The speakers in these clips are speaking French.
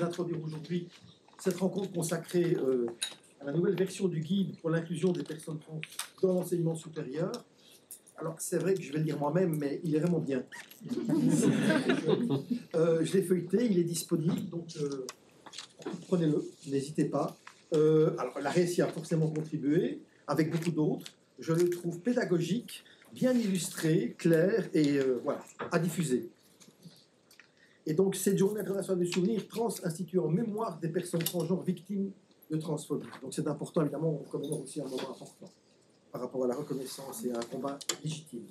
introduire aujourd'hui cette rencontre consacrée à la nouvelle version du guide pour l'inclusion des personnes trans dans l'enseignement supérieur. Alors, c'est vrai que je vais le dire moi-même, mais il est vraiment bien. Je l'ai feuilleté, il est disponible, donc prenez-le, n'hésitez pas. Alors, la RES y a forcément contribué, avec beaucoup d'autres. Je le trouve pédagogique, bien illustré, clair et voilà, à diffuser. Et donc, cette journée internationale du souvenir trans instituée en mémoire des personnes transgenres victimes de transphobie. Donc, c'est important, évidemment, on commémore aussi un moment important par rapport à la reconnaissance et à un combat légitime.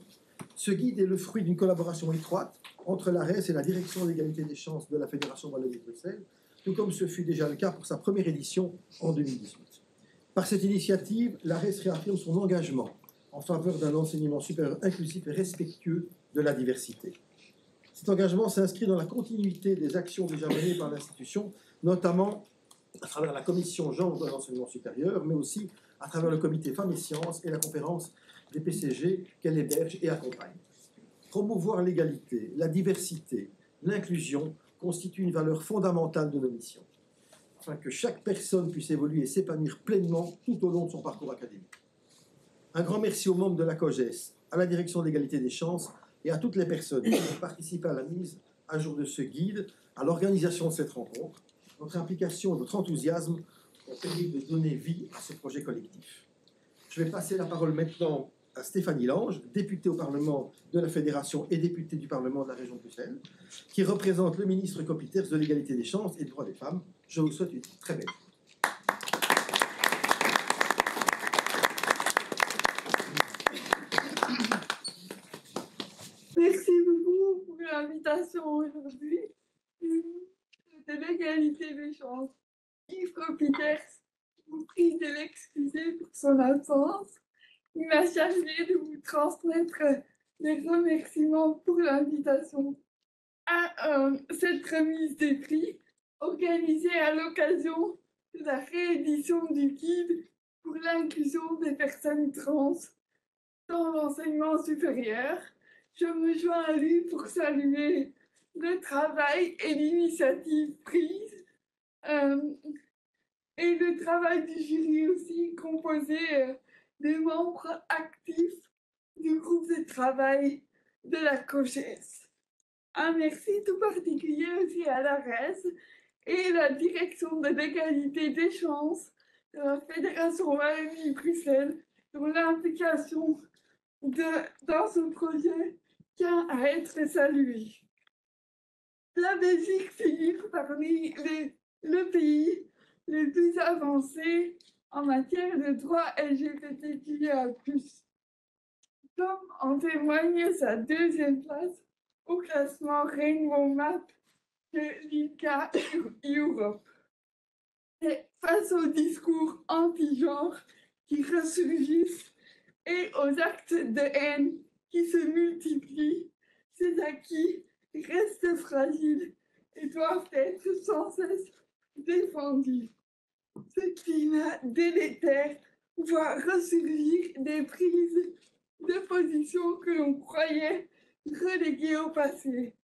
Ce guide est le fruit d'une collaboration étroite entre la RES et la Direction de l'égalité des chances de la Fédération Wallonie-Bruxelles, tout comme ce fut déjà le cas pour sa première édition en 2018. Par cette initiative, la RES réaffirme son engagement en faveur d'un enseignement supérieur inclusif et respectueux de la diversité. Cet engagement s'inscrit dans la continuité des actions déjà menées par l'institution, notamment à travers la commission genre de l'enseignement supérieur, mais aussi à travers le comité Femmes et Sciences et la conférence des PCG qu'elle héberge et accompagne. Promouvoir l'égalité, la diversité, l'inclusion constituent une valeur fondamentale de nos missions, afin que chaque personne puisse évoluer et s'épanouir pleinement tout au long de son parcours académique. Un grand merci aux membres de la COGES, à la Direction de l'égalité des chances et à toutes les personnes qui ont participé à la mise à jour de ce guide, à l'organisation de cette rencontre. Votre implication et votre enthousiasme ont permis de donner vie à ce projet collectif. Je vais passer la parole maintenant à Stéphanie Lange, députée au Parlement de la Fédération et députée du Parlement de la région de Bruxelles, qui représente le ministre Copiters de l'égalité des chances et des droits des femmes. Je vous souhaite une très belle. Merci beaucoup pour l'invitation aujourd'hui. De l'égalité des chances. Yves Copiters, vous prie de l'excuser pour son absence. Il m'a chargé de vous transmettre des remerciements pour l'invitation à cette remise des prix organisée à l'occasion de la réédition du guide pour l'inclusion des personnes trans dans l'enseignement supérieur. Je me joins à lui pour saluer le travail et l'initiative prise et le travail du jury aussi, composé des membres actifs du groupe de travail de la COGES. Un merci tout particulier aussi à la RES et la Direction de l'égalité des chances de la Fédération Wallonie-Bruxelles pour l'implication dans ce projet tient à être salué. La Belgique figure parmi le pays les plus avancés en matière de droits LGBTQIA+. Comme en témoigne sa deuxième place au classement Rainbow Map de l'ICA Europe. Et face aux discours anti-genre qui ressurgissent et aux actes de haine qui se multiplient, ces acquis restent fragiles et doivent être sans cesse défendus. Ce climat délétère voit ressurgir des prises de position que l'on croyait reléguées au passé,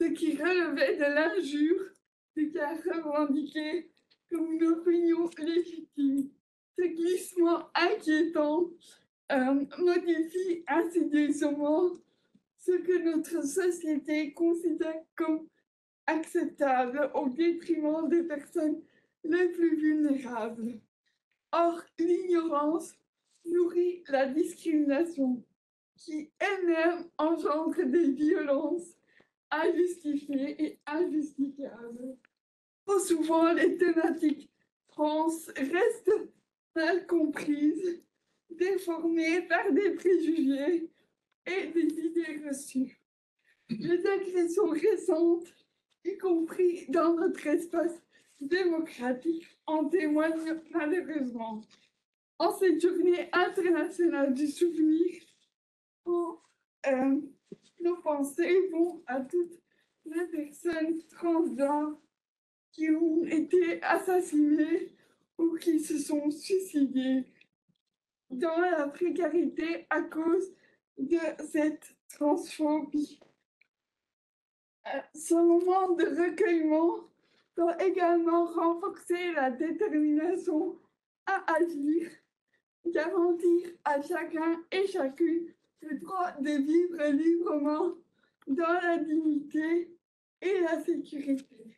ce qui relevait de l'injure, ce qui a revendiqué comme une opinion légitime. Ce glissement inquiétant modifie insidieusement ce que notre société considère comme acceptable au détriment des personnes les plus vulnérables. Or, l'ignorance nourrit la discrimination, qui elle-même engendre des violences injustifiées et injustifiables. Trop souvent, les thématiques trans restent mal comprises, déformées par des préjugés et des idées reçues. Les agressions récentes, y compris dans notre espace démocratique, en témoignent malheureusement. En cette journée internationale du souvenir, nos pensées vont à toutes les personnes transgenres qui ont été assassinées ou qui se sont suicidées dans la précarité à cause de cette transphobie. Ce moment de recueillement doit également renforcer la détermination à agir, garantir à chacun et chacune le droit de vivre librement dans la dignité et la sécurité.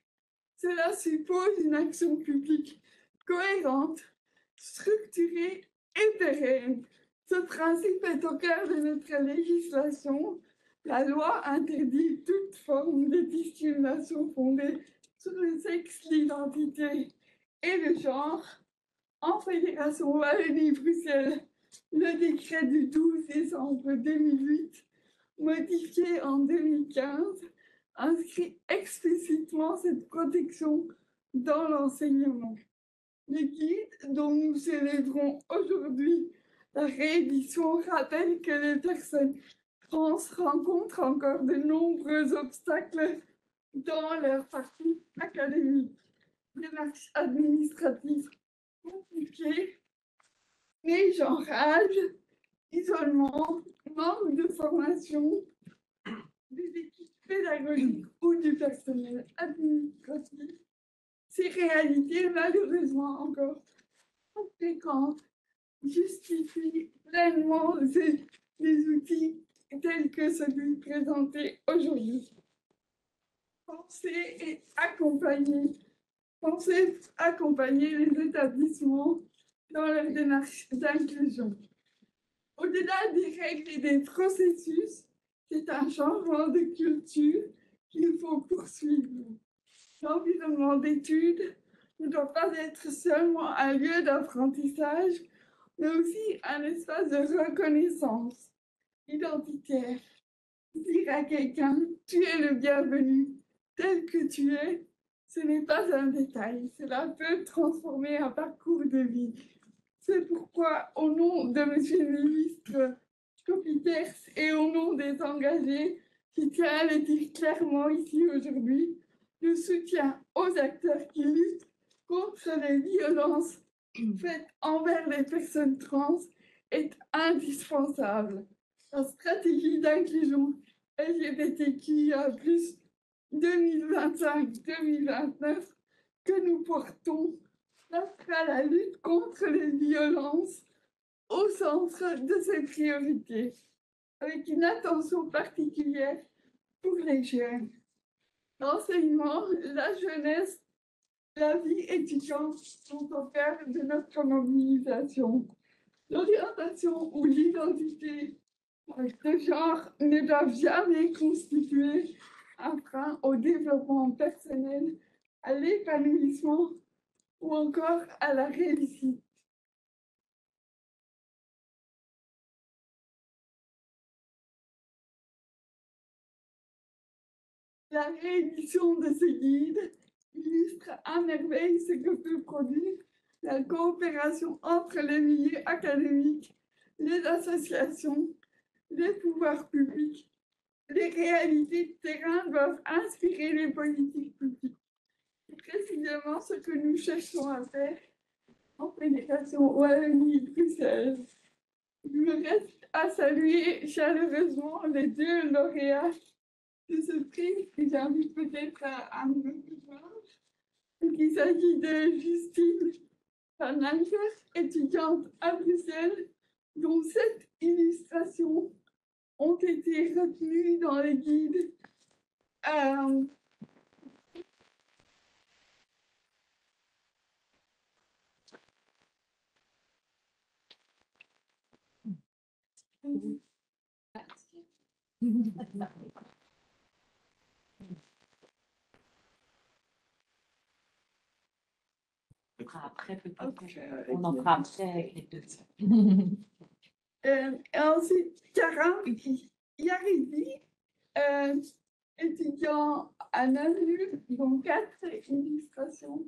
Cela suppose une action publique cohérente, structurée et pérenne. Ce principe est au cœur de notre législation. La loi interdit toute forme de discrimination fondée sur le sexe, l'identité et le genre. En Fédération Wallonie-Bruxelles, le décret du 12 décembre 2008, modifié en 2015, inscrit explicitement cette protection dans l'enseignement. Le guide dont nous célébrons aujourd'hui la réédition rappelle que les personnes trans rencontrent encore de nombreux obstacles dans leur parcours académique. Démarches administratives compliquées, mégenrage, isolement, manque de formation des équipes pédagogiques ou du personnel administratif. Ces réalités, malheureusement encore fréquentes, justifient pleinement les outils tels que celui présenté aujourd'hui. Pensez accompagner les établissements dans leur démarche d'inclusion. Au-delà des règles et des processus, c'est un changement de culture qu'il faut poursuivre. L'environnement d'études ne doit pas être seulement un lieu d'apprentissage, mais aussi un espace de reconnaissance identitaire. Dire à quelqu'un « tu es le bienvenu tel que tu es », ce n'est pas un détail, cela peut transformer un parcours de vie. C'est pourquoi, au nom de Monsieur le ministre Copiters et au nom des engagés, je tiens à le dire clairement ici aujourd'hui, le soutien aux acteurs qui luttent contre les violences faites envers les personnes trans est indispensable. La stratégie d'inclusion LGBTQIA+ 2025-2029 que nous portons placera la lutte contre les violences au centre de ses priorités, avec une attention particulière pour les jeunes. L'enseignement, la jeunesse, la vie étudiante sont au cœur de notre mobilisation. L'orientation ou l'identité de genre ne doivent jamais constituer un frein au développement personnel, à l'épanouissement ou encore à la réussite. La réédition de ce guide illustre à merveille ce que peut produire la coopération entre les milieux académiques, les associations, les pouvoirs publics. Les réalités de terrain doivent inspirer les politiques publiques. C'est précisément ce que nous cherchons à faire en Fédération Wallonie-Bruxelles. Il me reste à saluer chaleureusement les deux lauréats de ce prix que j'invite peut-être à me rejoindre. Il s'agit de Justine Van Lanker, étudiante à Bruxelles, dont 7 illustrations ont été retenues dans les guides. Après, peut-être on en fera après avec les deux. Et ensuite, Cara Yaridi, étudiant à Namur, dont 4 illustrations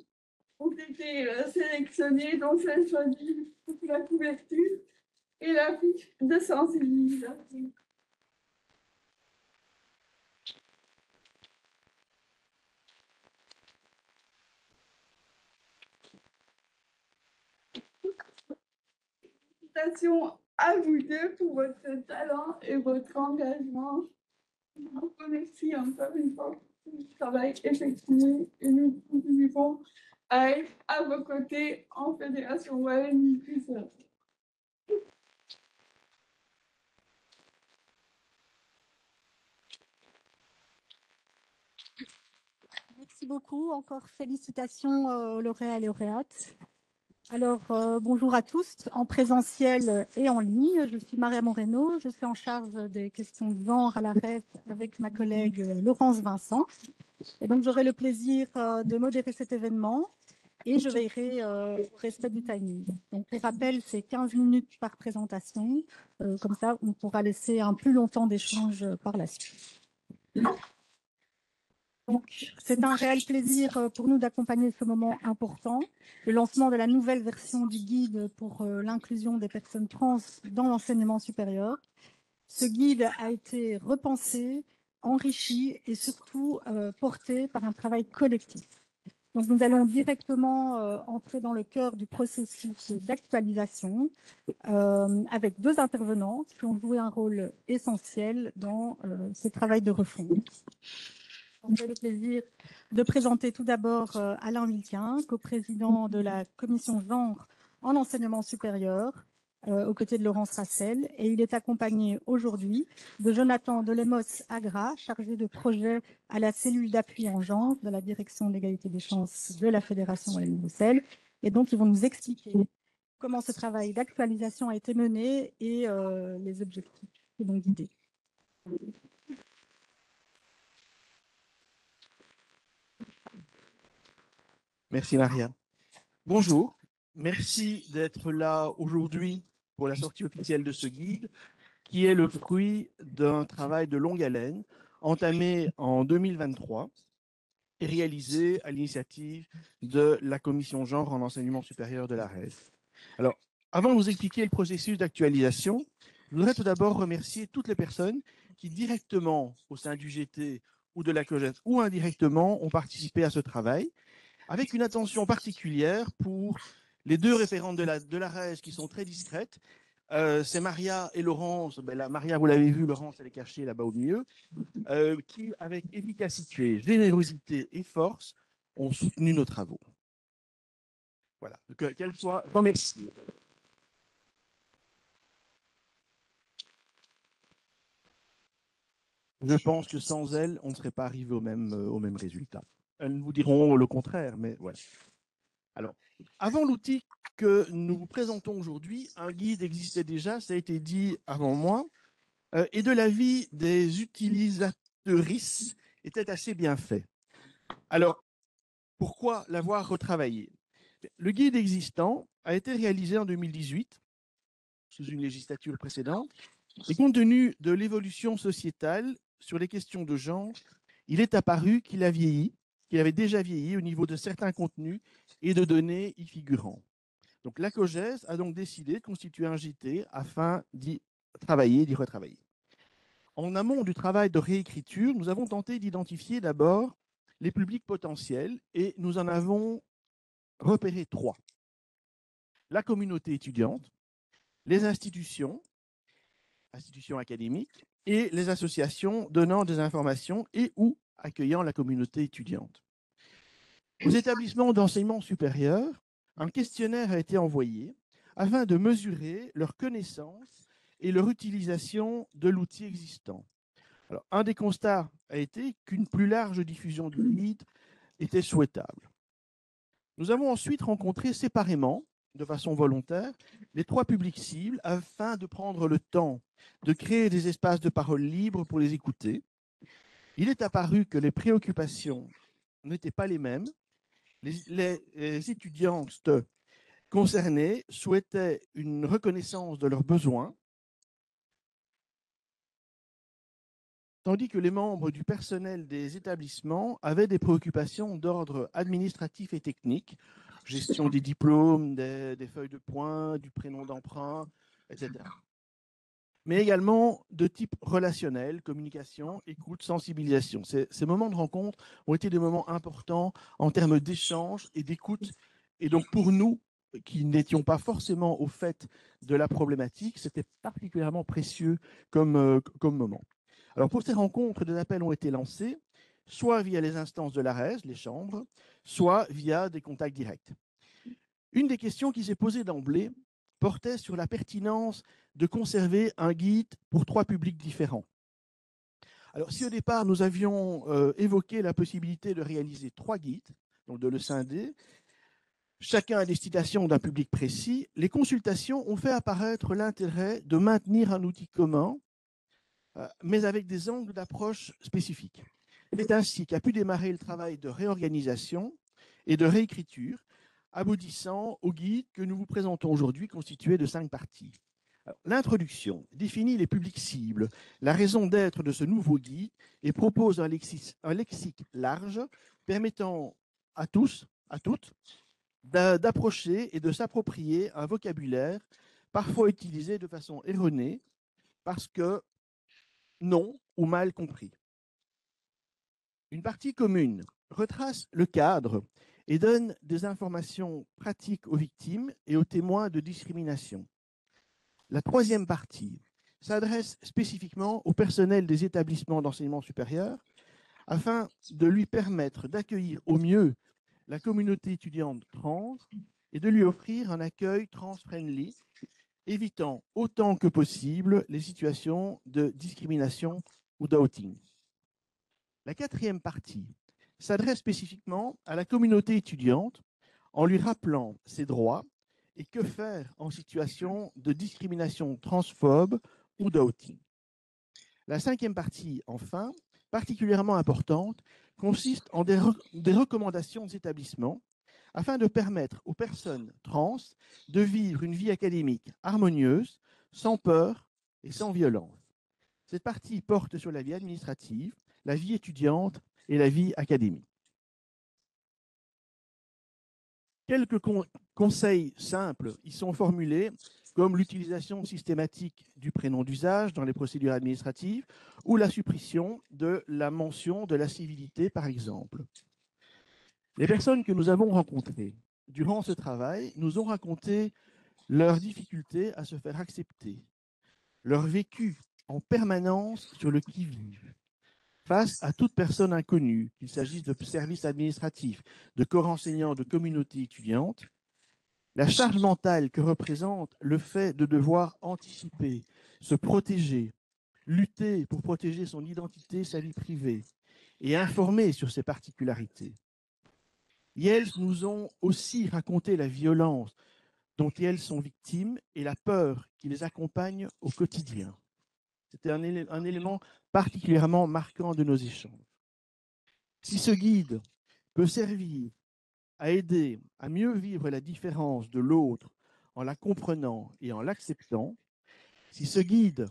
ont été sélectionnées, dont celle choisie pour la couverture et la fiche de sensibilisation. Félicitations à vous deux pour votre talent et votre engagement. Je vous remercie encore une fois. du travail effectué et nous continuerons à être à vos côtés en Fédération Wallonie-Bruxelles. Merci beaucoup. Encore félicitations aux lauréats et lauréates. Alors, bonjour à tous, en présentiel et en ligne. Je suis Maria Moreno. Je suis en charge des questions de genre à la REF avec ma collègue Laurence Vincent. Et donc, j'aurai le plaisir de modérer cet événement et je veillerai au respect du timing. Donc, pour rappel, c'est 15 minutes par présentation. Comme ça, on pourra laisser un plus long temps d'échange par la suite. Donc, c'est un réel plaisir pour nous d'accompagner ce moment important, le lancement de la nouvelle version du guide pour l'inclusion des personnes trans dans l'enseignement supérieur. Ce guide a été repensé, enrichi et surtout porté par un travail collectif. Donc, nous allons directement entrer dans le cœur du processus d'actualisation avec deux intervenants qui ont joué un rôle essentiel dans ce travail de refonte. J'ai le plaisir de présenter tout d'abord Alain Vilquin, coprésident de la commission genre en enseignement supérieur, aux côtés de Laurence Rassel. Et il est accompagné aujourd'hui de Jonathan Delemos-Agra, chargé de projet à la cellule d'appui en genre de la direction de l'égalité des chances de la Fédération Wallonie-Bruxelles. Et donc, ils vont nous expliquer comment ce travail d'actualisation a été mené et les objectifs qui l'ont guidé. Merci Maria. Bonjour, merci d'être là aujourd'hui pour la sortie officielle de ce guide qui est le fruit d'un travail de longue haleine entamé en 2023 et réalisé à l'initiative de la commission genre en enseignement supérieur de la REF. Alors, avant de vous expliquer le processus d'actualisation, je voudrais tout d'abord remercier toutes les personnes qui directement au sein du GT ou de la COGES ou indirectement ont participé à ce travail, avec une attention particulière pour les deux référentes de la RES qui sont très discrètes. C'est Maria et Laurence. Maria, vous l'avez vu, Laurence, elle est cachée là-bas au milieu, qui, avec efficacité, générosité et force, ont soutenu nos travaux. Voilà. Qu'elle soit remerciée. Je pense que sans elles, on ne serait pas arrivé au même résultat. Elles vous diront le contraire, mais voilà. Alors, avant l'outil que nous vous présentons aujourd'hui, un guide existait déjà, ça a été dit avant moi, et de l'avis des utilisatrices était assez bien fait. Alors, pourquoi l'avoir retravaillé? Le guide existant a été réalisé en 2018, sous une législature précédente, et compte tenu de l'évolution sociétale sur les questions de genre, il est apparu qu'il a vieilli, qu'il avait déjà vieilli au niveau de certains contenus et de données y figurant. Donc la COGES a donc décidé de constituer un JT afin d'y travailler, d'y retravailler. En amont du travail de réécriture, nous avons tenté d'identifier d'abord les publics potentiels et nous en avons repéré trois. La communauté étudiante, les institutions académiques et les associations donnant des informations et ou accueillant la communauté étudiante. Aux établissements d'enseignement supérieur, un questionnaire a été envoyé afin de mesurer leur connaissance et leur utilisation de l'outil existant. Alors, un des constats a été qu'une plus large diffusion du guide était souhaitable. Nous avons ensuite rencontré séparément, de façon volontaire, les trois publics cibles afin de prendre le temps de créer des espaces de parole libres pour les écouter. Il est apparu que les préoccupations n'étaient pas les mêmes. Les étudiantes concernées souhaitaient une reconnaissance de leurs besoins, tandis que les membres du personnel des établissements avaient des préoccupations d'ordre administratif et technique, gestion des diplômes, des feuilles de points, du prénom d'emprunt, etc. Mais également de type relationnel, communication, écoute, sensibilisation. Ces moments de rencontre ont été des moments importants en termes d'échange et d'écoute. Et donc pour nous, qui n'étions pas forcément au fait de la problématique, c'était particulièrement précieux comme moment. Alors pour ces rencontres, des appels ont été lancés, soit via les instances de l'ARES, les chambres, soit via des contacts directs. Une des questions qui s'est posée d'emblée portait sur la pertinence de conserver un guide pour 3 publics différents. Alors, si au départ, nous avions évoqué la possibilité de réaliser 3 guides, donc de le scinder, chacun à destination d'un public précis, les consultations ont fait apparaître l'intérêt de maintenir un outil commun, mais avec des angles d'approche spécifiques. C'est ainsi qu'a pu démarrer le travail de réorganisation et de réécriture, aboutissant au guide que nous vous présentons aujourd'hui, constitué de 5 parties. L'introduction définit les publics cibles, la raison d'être de ce nouveau guide et propose un lexique large permettant à tous, à toutes, d'approcher et de s'approprier un vocabulaire parfois utilisé de façon erronée parce que non ou mal compris. Une partie commune retrace le cadre et donne des informations pratiques aux victimes et aux témoins de discrimination. La 3e partie s'adresse spécifiquement au personnel des établissements d'enseignement supérieur afin de lui permettre d'accueillir au mieux la communauté étudiante trans et de lui offrir un accueil trans-friendly, évitant autant que possible les situations de discrimination ou d'outing. La 4e partie s'adresse spécifiquement à la communauté étudiante en lui rappelant ses droits et que faire en situation de discrimination transphobe ou d'outing. La 5e partie, enfin, particulièrement importante, consiste en des recommandations des établissements afin de permettre aux personnes trans de vivre une vie académique harmonieuse, sans peur et sans violence. Cette partie porte sur la vie administrative, la vie étudiante et la vie académique. Quelques conseils simples y sont formulés, comme l'utilisation systématique du prénom d'usage dans les procédures administratives ou la suppression de la mention de la civilité, par exemple. Les personnes que nous avons rencontrées durant ce travail nous ont raconté leurs difficultés à se faire accepter, leur vécu en permanence sur le qui-vive, face à toute personne inconnue, qu'il s'agisse de services administratifs, de corps enseignants, de communautés étudiantes, la charge mentale que représente le fait de devoir anticiper, se protéger, lutter pour protéger son identité, sa vie privée et informer sur ses particularités. Et elles nous ont aussi raconté la violence dont elles sont victimes et la peur qui les accompagne au quotidien. C'était un élément particulièrement marquant de nos échanges. Si ce guide peut servir à aider à mieux vivre la différence de l'autre en la comprenant et en l'acceptant, si ce guide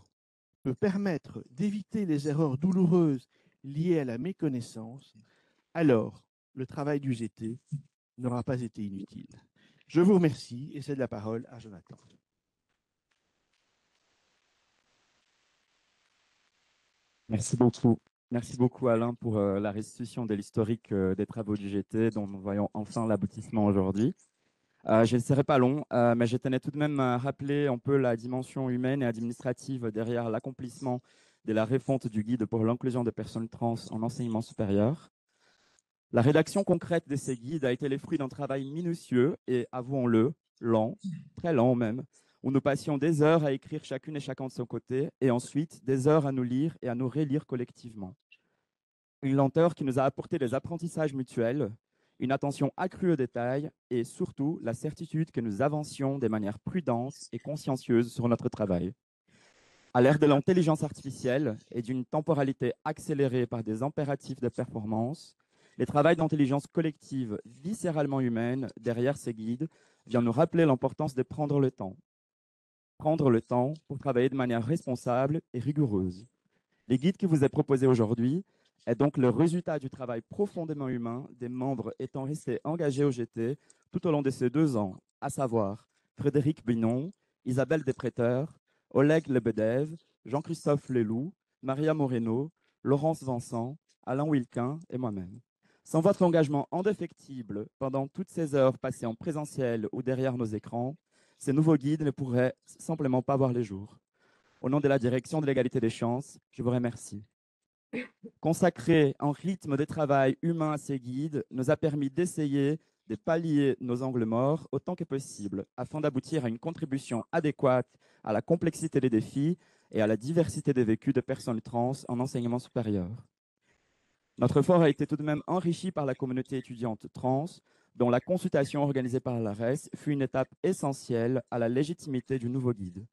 peut permettre d'éviter les erreurs douloureuses liées à la méconnaissance, alors le travail du GT n'aura pas été inutile. Je vous remercie et cède la parole à Jonathan. Merci beaucoup. Merci beaucoup Alain pour la restitution de l'historique des travaux du GT dont nous voyons enfin l'aboutissement aujourd'hui. Je ne serai pas long, mais je tenais tout de même à rappeler un peu la dimension humaine et administrative derrière l'accomplissement de la refonte du guide pour l'inclusion des personnes trans en enseignement supérieur. La rédaction concrète de ces guides a été le fruit d'un travail minutieux et, avouons-le, lent, très lent même, où nous passions des heures à écrire chacune et chacun de son côté, et ensuite des heures à nous lire et à nous relire collectivement. Une lenteur qui nous a apporté des apprentissages mutuels, une attention accrue aux détails et surtout la certitude que nous avancions de manière prudente et consciencieuse sur notre travail. À l'ère de l'intelligence artificielle et d'une temporalité accélérée par des impératifs de performance, le travail d'intelligence collective viscéralement humaine derrière ces guides vient nous rappeler l'importance de prendre le temps. Prendre le temps pour travailler de manière responsable et rigoureuse. Les guides qui vous est proposé aujourd'hui est donc le résultat du travail profondément humain des membres étant restés engagés au GT tout au long de ces 2 ans, à savoir Frédéric Binon, Isabelle Despréteurs, Oleg Lebedev, Jean-Christophe Leloup, Maria Moreno, Laurence Vincent, Alain Wilquin et moi-même. Sans votre engagement indéfectible pendant toutes ces heures passées en présentiel ou derrière nos écrans, ces nouveaux guides ne pourraient simplement pas voir les jours. Au nom de la direction de l'égalité des chances, je vous remercie. Consacrer un rythme de travail humain à ces guides nous a permis d'essayer de pallier nos angles morts autant que possible, afin d'aboutir à une contribution adéquate à la complexité des défis et à la diversité des vécus de personnes trans en enseignement supérieur. Notre effort a été tout de même enrichi par la communauté étudiante trans, dont la consultation organisée par l'ARES fut une étape essentielle à la légitimité du nouveau guide.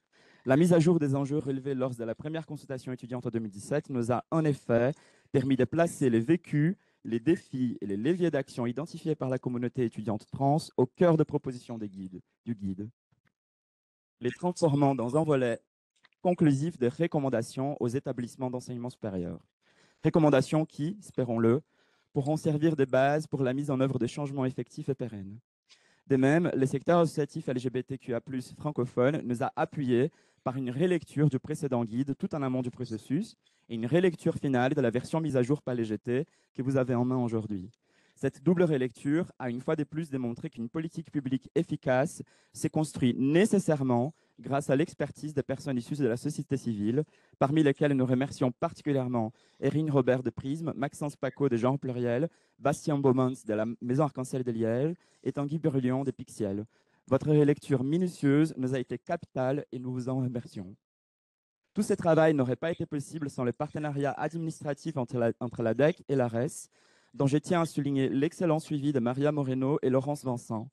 La mise à jour des enjeux relevés lors de la première consultation étudiante en 2017 nous a en effet permis de placer les vécus, les défis et les leviers d'action identifiés par la communauté étudiante trans au cœur de propositions du guide, les transformant dans un volet conclusif des recommandations aux établissements d'enseignement supérieur. Recommandations qui, espérons-le, pourront servir de base pour la mise en œuvre de changements effectifs et pérennes. De même, le secteur associatif LGBTQIA+ francophone nous a appuyés par une relecture du précédent guide tout en amont du processus et une relecture finale de la version mise à jour par l'EGT que vous avez en main aujourd'hui. Cette double relecture a une fois de plus démontré qu'une politique publique efficace s'est construite nécessairement grâce à l'expertise des personnes issues de la société civile, parmi lesquelles nous remercions particulièrement Erin Robert de Prisme, Maxence Paco de Genre Pluriel, Bastien Beaumont de la Maison Arc-en-Ciel de Liège et Tanguy Burlion des Pixiel. Votre relecture minutieuse nous a été capitale et nous vous en remercions. Tout ce travail n'aurait pas été possible sans le partenariat administratif entre l'ADEC et l'ARES, dont je tiens à souligner l'excellent suivi de Maria Moreno et Laurence Vincent,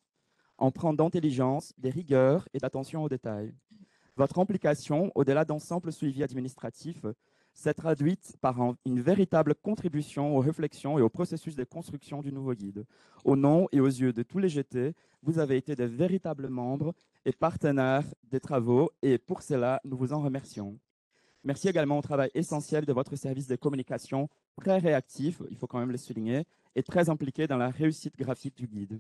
empreint d'intelligence, de rigueur et d'attention aux détails. Votre implication, au-delà d'un simple suivi administratif, s'est traduite par une véritable contribution aux réflexions et au processus de construction du nouveau guide. Au nom et aux yeux de tous les GT, vous avez été de véritables membres et partenaires des travaux et pour cela, nous vous en remercions. Merci également au travail essentiel de votre service de communication, très réactif, il faut quand même le souligner, et très impliqué dans la réussite graphique du guide.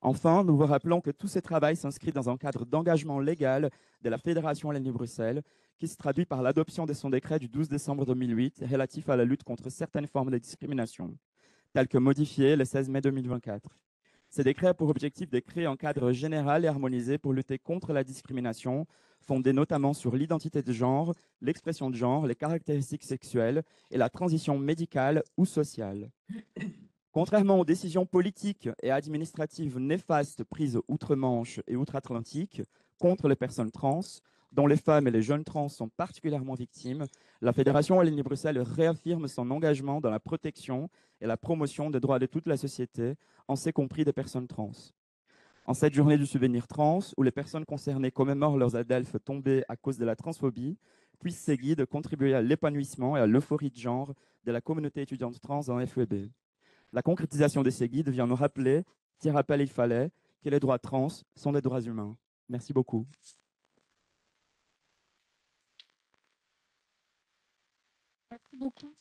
Enfin, nous vous rappelons que tout ce travail s'inscrit dans un cadre d'engagement légal de la Fédération Wallonie-Bruxelles, qui se traduit par l'adoption de son décret du 12 décembre 2008 relatif à la lutte contre certaines formes de discrimination, tel que modifié le 16 mai 2024. Ce décret a pour objectif de créer un cadre général et harmonisé pour lutter contre la discrimination, fondé notamment sur l'identité de genre, l'expression de genre, les caractéristiques sexuelles et la transition médicale ou sociale. Contrairement aux décisions politiques et administratives néfastes prises outre-Manche et outre-Atlantique contre les personnes trans, dont les femmes et les jeunes trans sont particulièrement victimes, la Fédération Wallonie-Bruxelles réaffirme son engagement dans la protection et la promotion des droits de toute la société, en y compris des personnes trans. En cette journée du souvenir trans, où les personnes concernées commémorent leurs adelphes tombés à cause de la transphobie, puissent ces guides contribuer à l'épanouissement et à l'euphorie de genre de la communauté étudiante trans en FEB. La concrétisation de ces guides vient nous rappeler, si rappel il fallait, que les droits trans sont des droits humains. Merci beaucoup. Merci beaucoup.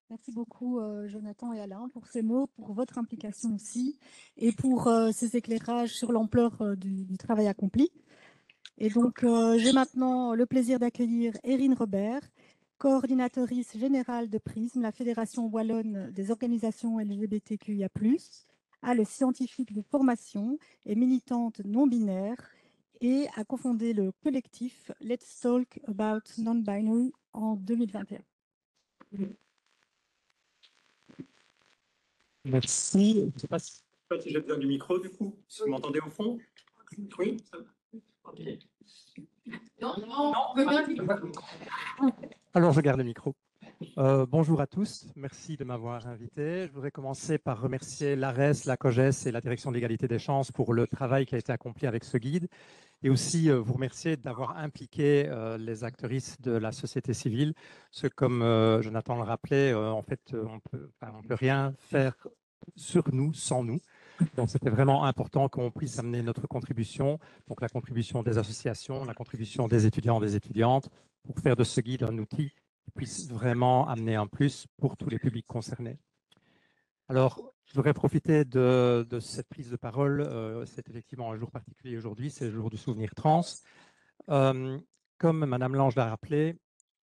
Merci beaucoup, Jonathan et Alain, pour ces mots, pour votre implication aussi, et pour ces éclairages sur l'ampleur du travail accompli. Et donc, j'ai maintenant le plaisir d'accueillir Erin Robert, coordinatrice générale de PRISM, la Fédération wallonne des organisations LGBTQIA+, le scientifique de formation et militante non-binaire, et a cofondé le collectif Let's Talk About Non-Binary en 2021. Merci. Je ne sais pas si j'ai besoin du micro, du coup. Vous m'entendez au fond? Oui. Okay. Non. Alors, je garde le micro. Bonjour à tous. Merci de m'avoir invité. Je voudrais commencer par remercier l'ARES, la COGES et la Direction de l'égalité des chances pour le travail qui a été accompli avec ce guide. Et aussi vous remercier d'avoir impliqué les actrices de la société civile. Ce, comme Jonathan le rappelait, en fait, on peut rien faire sur nous, sans nous. Donc, c'était vraiment important qu'on puisse amener notre contribution, donc la contribution des associations, la contribution des étudiants, des étudiantes, pour faire de ce guide un outil qui puisse vraiment amener un plus pour tous les publics concernés. Alors, je voudrais profiter de cette prise de parole. C'est effectivement un jour particulier aujourd'hui, c'est le jour du souvenir trans. Comme Madame Lange l'a rappelé,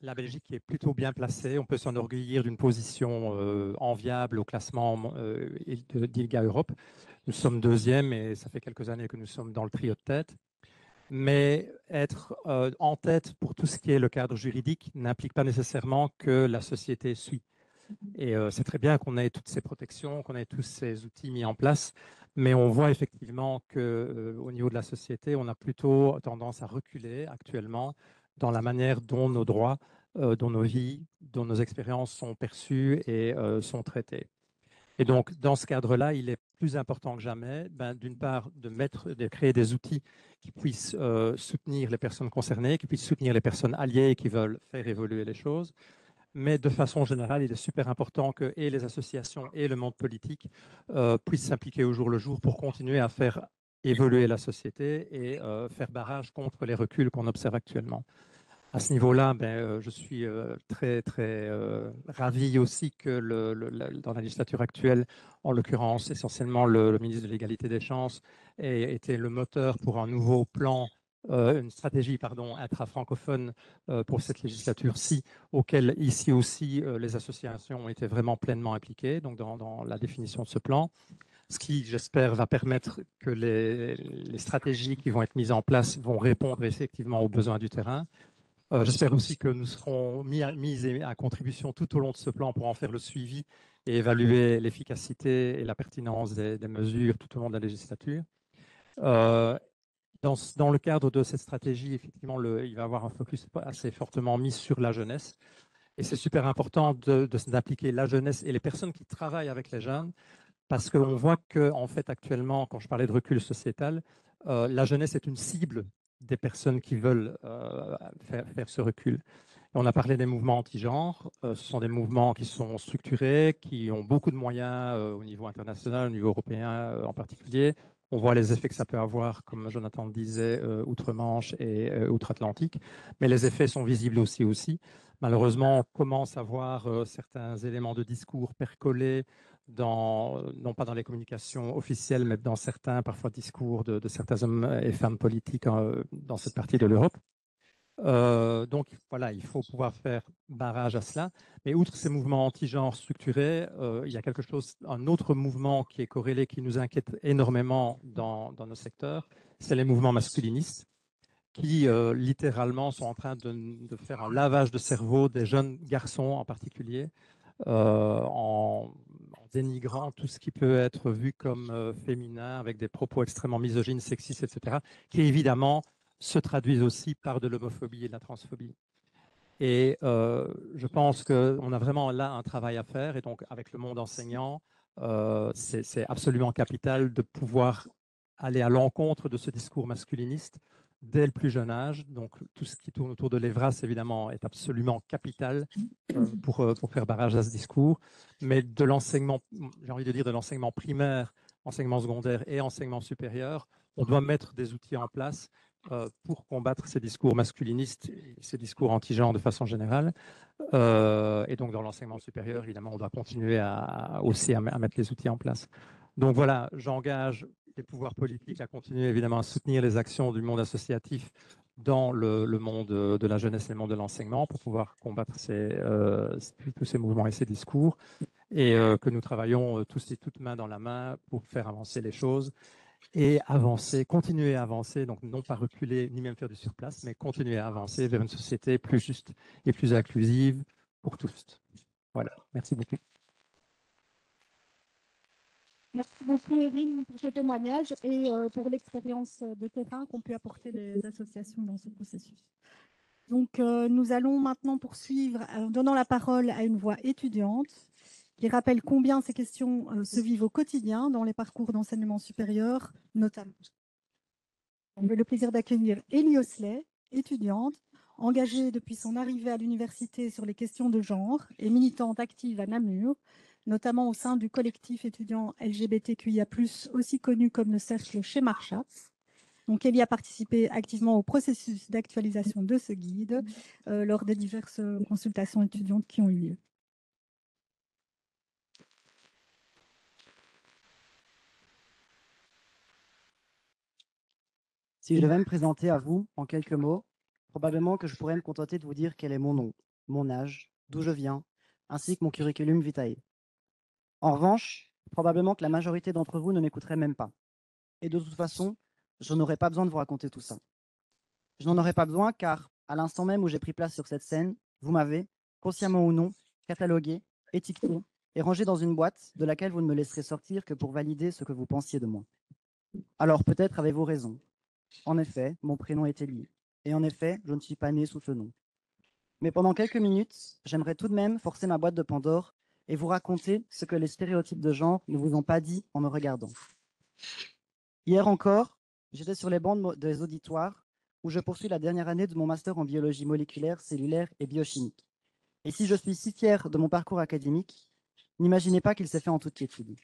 la Belgique est plutôt bien placée. On peut s'enorgueillir d'une position enviable au classement d'ILGA Europe. Nous sommes deuxième et ça fait quelques années que nous sommes dans le trio de tête. Mais être en tête pour tout ce qui est le cadre juridique n'implique pas nécessairement que la société suit. Et c'est très bien qu'on ait toutes ces protections, qu'on ait tous ces outils mis en place, mais on voit effectivement qu'au niveau de la société, on a plutôt tendance à reculer actuellement dans la manière dont nos droits, dont nos vies, dont nos expériences sont perçues et sont traitées. Et donc, dans ce cadre-là, il est plus important que jamais, d'une part, de créer des outils qui puissent soutenir les personnes concernées, qui puissent soutenir les personnes alliées qui veulent faire évoluer les choses. Mais de façon générale, il est super important que et les associations et le monde politique puissent s'impliquer au jour le jour pour continuer à faire évoluer la société et faire barrage contre les reculs qu'on observe actuellement. À ce niveau-là, je suis très, très ravi aussi que dans la législature actuelle, en l'occurrence essentiellement le ministre de l'Égalité des chances, ait été le moteur pour un nouveau plan, une stratégie intra-francophone pour cette législature-ci, auquel ici aussi les associations ont été vraiment pleinement impliquées donc dans la définition de ce plan. Ce qui, j'espère, va permettre que les stratégies qui vont être mises en place vont répondre effectivement aux besoins du terrain. J'espère aussi que nous serons mis à contribution tout au long de ce plan pour en faire le suivi et évaluer l'efficacité et la pertinence des mesures tout au long de la législature. Dans le cadre de cette stratégie, effectivement, il va y avoir un focus assez fortement mis sur la jeunesse. Et c'est super important d'impliquer la jeunesse et les personnes qui travaillent avec les jeunes, parce qu'on voit qu'en fait, actuellement, quand je parlais de recul sociétal, la jeunesse est une cible des personnes qui veulent faire ce recul. On a parlé des mouvements anti-genre. Ce sont des mouvements qui sont structurés, qui ont beaucoup de moyens au niveau international, au niveau européen en particulier. On voit les effets que ça peut avoir, comme Jonathan le disait, outre-Manche et outre-Atlantique. Mais les effets sont visibles aussi. Malheureusement, on commence à voir certains éléments de discours percoler non pas dans les communications officielles, mais dans certains, parfois, discours de certains hommes et femmes politiques dans cette partie de l'Europe. Donc voilà, il faut pouvoir faire barrage à cela. Mais outre ces mouvements anti-genre structurés, il y a un autre mouvement qui est corrélé, qui nous inquiète énormément dans nos secteurs, c'est les mouvements masculinistes qui littéralement sont en train de faire un lavage de cerveau des jeunes garçons en particulier, en dénigrant tout ce qui peut être vu comme féminin, avec des propos extrêmement misogynes, sexistes, etc., qui évidemment se traduisent aussi par de l'homophobie et de la transphobie. Et je pense qu'on a vraiment là un travail à faire. Et donc, avec le monde enseignant, c'est absolument capital de pouvoir aller à l'encontre de ce discours masculiniste dès le plus jeune âge. Donc, tout ce qui tourne autour de l'EVRAS, évidemment, est absolument capital pour faire barrage à ce discours. Mais de l'enseignement, j'ai envie de dire de l'enseignement primaire, enseignement secondaire et enseignement supérieur, on doit mettre des outils en place pour combattre ces discours masculinistes et ces discours anti-genre de façon générale. Et donc, dans l'enseignement supérieur, évidemment, on doit continuer aussi à mettre les outils en place. Donc voilà, j'engage les pouvoirs politiques à continuer évidemment à soutenir les actions du monde associatif dans le monde de la jeunesse et le monde de l'enseignement pour pouvoir combattre tous ces mouvements et ces discours, et que nous travaillons tous et toutes main dans la main pour faire avancer les choses et avancer, continuer à avancer, donc non pas reculer ni même faire du surplace, mais continuer à avancer vers une société plus juste et plus inclusive pour tous. Voilà, merci beaucoup. Merci beaucoup, Erin, pour ce témoignage et pour l'expérience de terrain qu'ont pu apporter les associations dans ce processus. Donc, nous allons maintenant poursuivre en donnant la parole à une voix étudiante qui rappelle combien ces questions se vivent au quotidien dans les parcours d'enseignement supérieur, notamment. J'ai le plaisir d'accueillir Élie Osselet, étudiante, engagée depuis son arrivée à l'université sur les questions de genre et militante active à Namur, notamment au sein du collectif étudiant LGBTQIA+, aussi connu comme le cercle chez Marchat. Donc, Élie a participé activement au processus d'actualisation de ce guide lors des diverses consultations étudiantes qui ont eu lieu. Si je devais me présenter à vous en quelques mots, probablement que je pourrais me contenter de vous dire quel est mon nom, mon âge, d'où je viens, ainsi que mon curriculum vitae. En revanche, probablement que la majorité d'entre vous ne m'écouterait même pas. Et de toute façon, je n'aurais pas besoin de vous raconter tout ça. Je n'en aurais pas besoin car, à l'instant même où j'ai pris place sur cette scène, vous m'avez, consciemment ou non, catalogué, étiqueté et rangé dans une boîte de laquelle vous ne me laisserez sortir que pour valider ce que vous pensiez de moi. Alors peut-être avez-vous raison. En effet, mon prénom est Élie. Et en effet, je ne suis pas né sous ce nom. Mais pendant quelques minutes, j'aimerais tout de même forcer ma boîte de Pandore et vous raconter ce que les stéréotypes de genre ne vous ont pas dit en me regardant. Hier encore, j'étais sur les bancs des auditoires où je poursuis la dernière année de mon master en biologie moléculaire, cellulaire et biochimique. Et si je suis si fier de mon parcours académique, n'imaginez pas qu'il s'est fait en toute quiétude.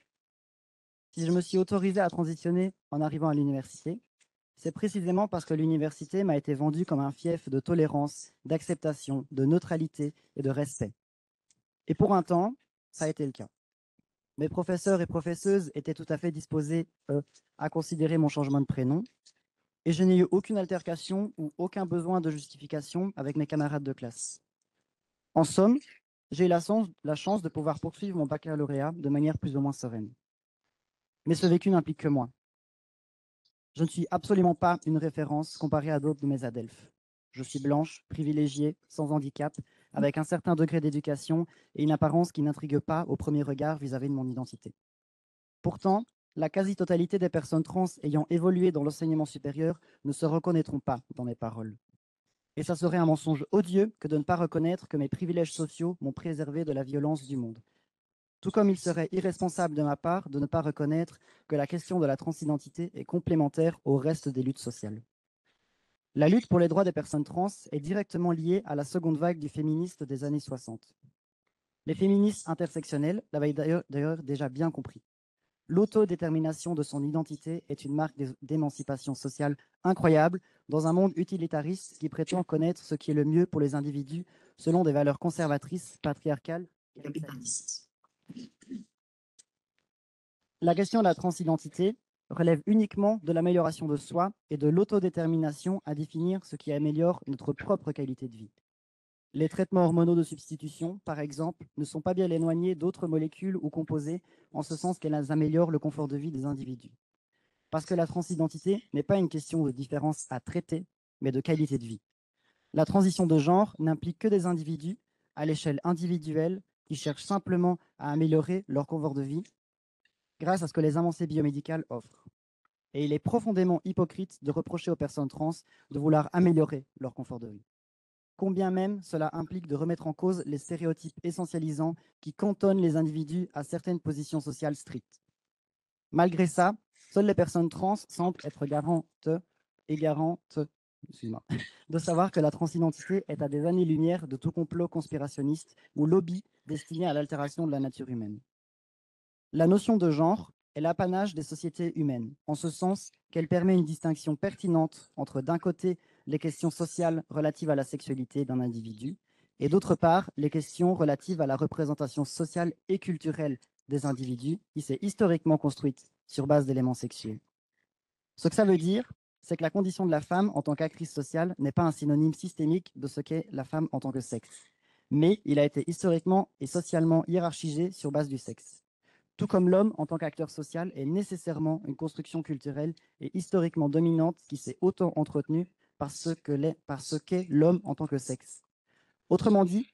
Si je me suis autorisé à transitionner en arrivant à l'université, c'est précisément parce que l'université m'a été vendue comme un fief de tolérance, d'acceptation, de neutralité et de respect. Et pour un temps, ça a été le cas. Mes professeurs et professeuses étaient tout à fait disposés, à considérer mon changement de prénom, et je n'ai eu aucune altercation ou aucun besoin de justification avec mes camarades de classe. En somme, j'ai eu la chance de pouvoir poursuivre mon baccalauréat de manière plus ou moins sereine. Mais ce vécu n'implique que moi. Je ne suis absolument pas une référence comparée à d'autres de mes adelphes. Je suis blanche, privilégiée, sans handicap, avec un certain degré d'éducation et une apparence qui n'intrigue pas au premier regard vis-à-vis de mon identité. Pourtant, la quasi-totalité des personnes trans ayant évolué dans l'enseignement supérieur ne se reconnaîtront pas dans mes paroles. Et ça serait un mensonge odieux que de ne pas reconnaître que mes privilèges sociaux m'ont préservé de la violence du monde. Tout comme il serait irresponsable de ma part de ne pas reconnaître que la question de la transidentité est complémentaire au reste des luttes sociales. La lutte pour les droits des personnes trans est directement liée à la seconde vague du féministe des années 60. Les féministes intersectionnelles l'avaient d'ailleurs déjà bien compris. L'autodétermination de son identité est une marque d'émancipation sociale incroyable dans un monde utilitariste qui prétend connaître ce qui est le mieux pour les individus selon des valeurs conservatrices, patriarcales et capitalistes. La question de la transidentité relève uniquement de l'amélioration de soi et de l'autodétermination à définir ce qui améliore notre propre qualité de vie. Les traitements hormonaux de substitution, par exemple, ne sont pas bien éloignés d'autres molécules ou composés, en ce sens qu'elles améliorent le confort de vie des individus. Parce que la transidentité n'est pas une question de différence à traiter, mais de qualité de vie. La transition de genre n'implique que des individus, à l'échelle individuelle, qui cherchent simplement à améliorer leur confort de vie grâce à ce que les avancées biomédicales offrent. Et il est profondément hypocrite de reprocher aux personnes trans de vouloir améliorer leur confort de vie. Combien même cela implique de remettre en cause les stéréotypes essentialisants qui cantonnent les individus à certaines positions sociales strictes. Malgré ça, seules les personnes trans semblent être garantes de savoir que la transidentité est à des années-lumière de tout complot conspirationniste ou lobby destiné à l'altération de la nature humaine. La notion de genre est l'apanage des sociétés humaines, en ce sens qu'elle permet une distinction pertinente entre, d'un côté, les questions sociales relatives à la sexualité d'un individu, et d'autre part, les questions relatives à la représentation sociale et culturelle des individus qui s'est historiquement construite sur base d'éléments sexuels. Ce que ça veut dire, c'est que la condition de la femme en tant qu'actrice sociale n'est pas un synonyme systémique de ce qu'est la femme en tant que sexe, mais il a été historiquement et socialement hiérarchisé sur base du sexe. Tout comme l'homme en tant qu'acteur social est nécessairement une construction culturelle et historiquement dominante qui s'est autant entretenue par ce qu'est l'homme en tant que sexe. Autrement dit,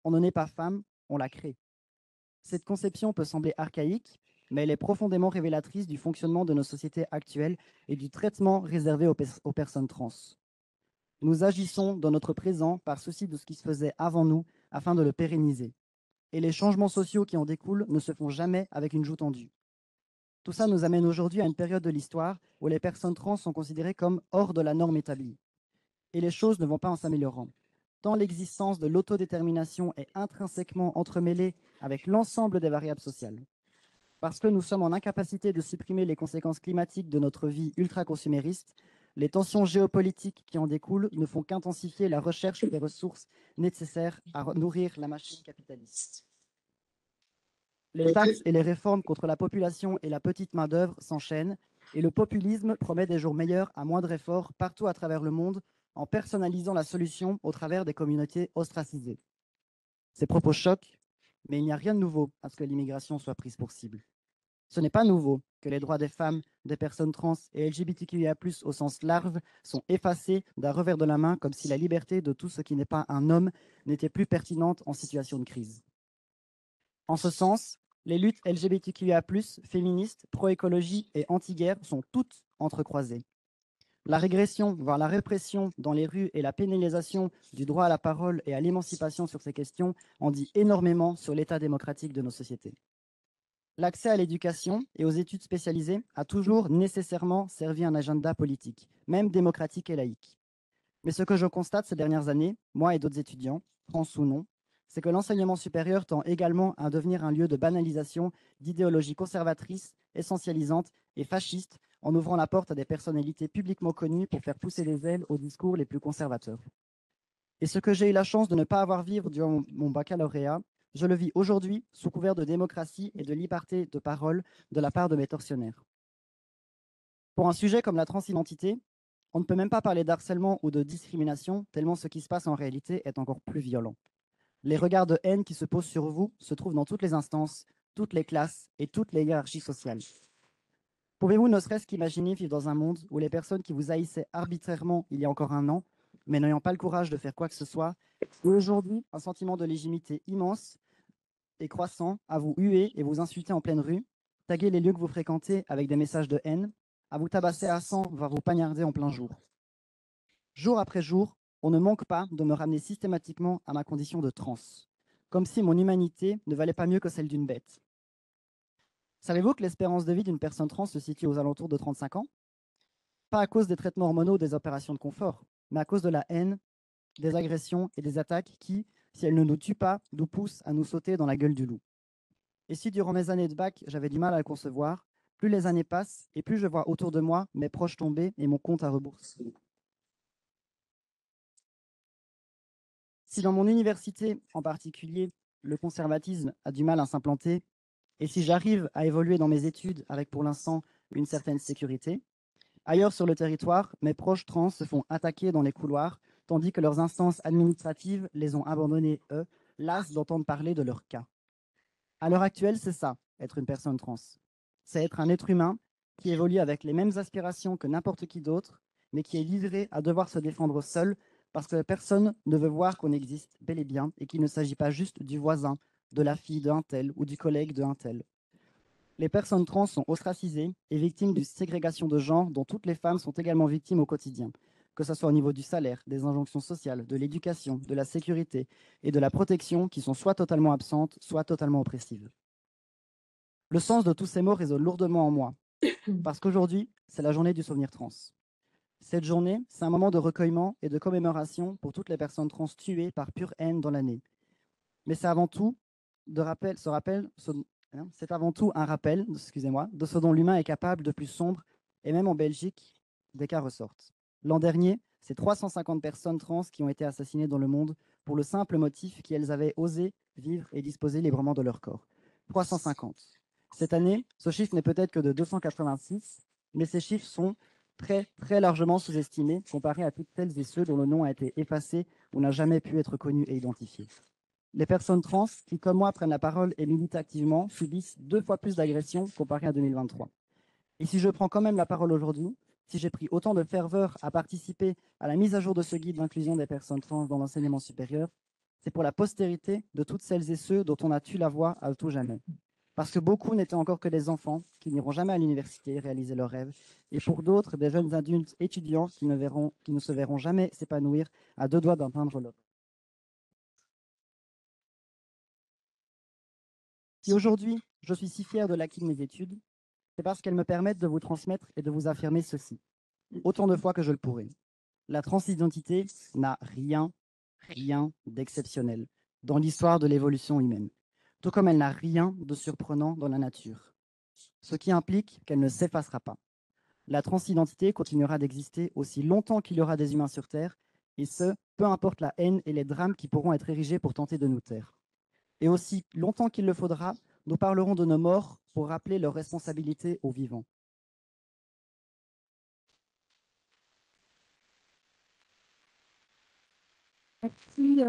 on ne naît pas femme, on la crée. Cette conception peut sembler archaïque, mais elle est profondément révélatrice du fonctionnement de nos sociétés actuelles et du traitement réservé aux personnes trans. Nous agissons dans notre présent par souci de ce qui se faisait avant nous afin de le pérenniser. Et les changements sociaux qui en découlent ne se font jamais avec une joue tendue. Tout ça nous amène aujourd'hui à une période de l'histoire où les personnes trans sont considérées comme hors de la norme établie. Et les choses ne vont pas en s'améliorant. Tant l'existence de l'autodétermination est intrinsèquement entremêlée avec l'ensemble des variables sociales. Parce que nous sommes en incapacité de supprimer les conséquences climatiques de notre vie ultra-consumériste, les tensions géopolitiques qui en découlent ne font qu'intensifier la recherche des ressources nécessaires à nourrir la machine capitaliste. Les taxes et les réformes contre la population et la petite main-d'œuvre s'enchaînent et le populisme promet des jours meilleurs à moindre effort partout à travers le monde en personnalisant la solution au travers des communautés ostracisées. Ces propos choquent, mais il n'y a rien de nouveau à ce que l'immigration soit prise pour cible. Ce n'est pas nouveau que les droits des femmes, des personnes trans et LGBTQIA+, au sens large, sont effacés d'un revers de la main comme si la liberté de tout ce qui n'est pas un homme n'était plus pertinente en situation de crise. En ce sens, les luttes LGBTQIA+, féministes, pro-écologie et anti-guerre sont toutes entrecroisées. La régression, voire la répression dans les rues et la pénalisation du droit à la parole et à l'émancipation sur ces questions en dit énormément sur l'état démocratique de nos sociétés. L'accès à l'éducation et aux études spécialisées a toujours nécessairement servi un agenda politique, même démocratique et laïque. Mais ce que je constate ces dernières années, moi et d'autres étudiants, trans ou non, c'est que l'enseignement supérieur tend également à devenir un lieu de banalisation d'idéologies conservatrices, essentialisantes et fascistes, en ouvrant la porte à des personnalités publiquement connues pour faire pousser les ailes aux discours les plus conservateurs. Et ce que j'ai eu la chance de ne pas avoir vivre durant mon baccalauréat, je le vis aujourd'hui sous couvert de démocratie et de liberté de parole de la part de mes tortionnaires. Pour un sujet comme la transidentité, on ne peut même pas parler d'harcèlement ou de discrimination, tellement ce qui se passe en réalité est encore plus violent. Les regards de haine qui se posent sur vous se trouvent dans toutes les instances, toutes les classes et toutes les hiérarchies sociales. Pouvez-vous ne serait-ce qu'imaginer vivre dans un monde où les personnes qui vous haïssaient arbitrairement il y a encore un an, mais n'ayant pas le courage de faire quoi que ce soit, ont aujourd'hui un sentiment de légitimité immense et croissant à vous huer et vous insulter en pleine rue, taguer les lieux que vous fréquentez avec des messages de haine, à vous tabasser à sang, voire vous poignarder en plein jour. Jour après jour, on ne manque pas de me ramener systématiquement à ma condition de trans, comme si mon humanité ne valait pas mieux que celle d'une bête. Savez-vous que l'espérance de vie d'une personne trans se situe aux alentours de 35 ans? Pas à cause des traitements hormonaux ou des opérations de confort, mais à cause de la haine, des agressions et des attaques qui, si elles ne nous tuent pas, nous poussent à nous sauter dans la gueule du loup. Et si durant mes années de bac, j'avais du mal à le concevoir, plus les années passent et plus je vois autour de moi mes proches tomber et mon compte à rebours. Si dans mon université en particulier, le conservatisme a du mal à s'implanter, et si j'arrive à évoluer dans mes études avec pour l'instant une certaine sécurité, ailleurs sur le territoire, mes proches trans se font attaquer dans les couloirs, tandis que leurs instances administratives les ont abandonnés, eux, las d'entendre parler de leur cas. À l'heure actuelle, c'est ça, être une personne trans. C'est être un être humain qui évolue avec les mêmes aspirations que n'importe qui d'autre, mais qui est livré à devoir se défendre seul parce que personne ne veut voir qu'on existe bel et bien et qu'il ne s'agit pas juste du voisin, de la fille d'un tel ou du collègue d'un tel. Les personnes trans sont ostracisées et victimes d'une ségrégation de genre dont toutes les femmes sont également victimes au quotidien, que ce soit au niveau du salaire, des injonctions sociales, de l'éducation, de la sécurité et de la protection qui sont soit totalement absentes, soit totalement oppressives. Le sens de tous ces mots résonne lourdement en moi, parce qu'aujourd'hui, c'est la journée du souvenir trans. Cette journée, c'est un moment de recueillement et de commémoration pour toutes les personnes trans tuées par pure haine dans l'année. Mais c'est avant tout c'est avant tout un rappel, excusez-moi, de ce dont l'humain est capable de plus sombre, et même en Belgique, des cas ressortent. L'an dernier, c'est 350 personnes trans qui ont été assassinées dans le monde pour le simple motif qu'elles avaient osé vivre et disposer librement de leur corps. 350. Cette année, ce chiffre n'est peut-être que de 286, mais ces chiffres sont très, très largement sous-estimés comparés à toutes celles et ceux dont le nom a été effacé ou n'a jamais pu être connu et identifié. Les personnes trans qui, comme moi, prennent la parole et militent activement subissent 2 fois plus d'agressions comparé à 2023. Et si je prends quand même la parole aujourd'hui, si j'ai pris autant de ferveur à participer à la mise à jour de ce guide d'inclusion des personnes trans dans l'enseignement supérieur, c'est pour la postérité de toutes celles et ceux dont on a tué la voix à tout jamais. Parce que beaucoup n'étaient encore que des enfants qui n'iront jamais à l'université réaliser leurs rêves, et pour d'autres, des jeunes adultes étudiants qui ne se verront jamais s'épanouir à 2 doigts d'atteindre l'autre. Si aujourd'hui, je suis si fier de l'acquis de mes études, c'est parce qu'elles me permettent de vous transmettre et de vous affirmer ceci, autant de fois que je le pourrai. La transidentité n'a rien d'exceptionnel dans l'histoire de l'évolution humaine, tout comme elle n'a rien de surprenant dans la nature, ce qui implique qu'elle ne s'effacera pas. La transidentité continuera d'exister aussi longtemps qu'il y aura des humains sur Terre, et ce, peu importe la haine et les drames qui pourront être érigés pour tenter de nous taire. Et aussi longtemps qu'il le faudra, nous parlerons de nos morts pour rappeler leur responsabilité aux vivants. Merci.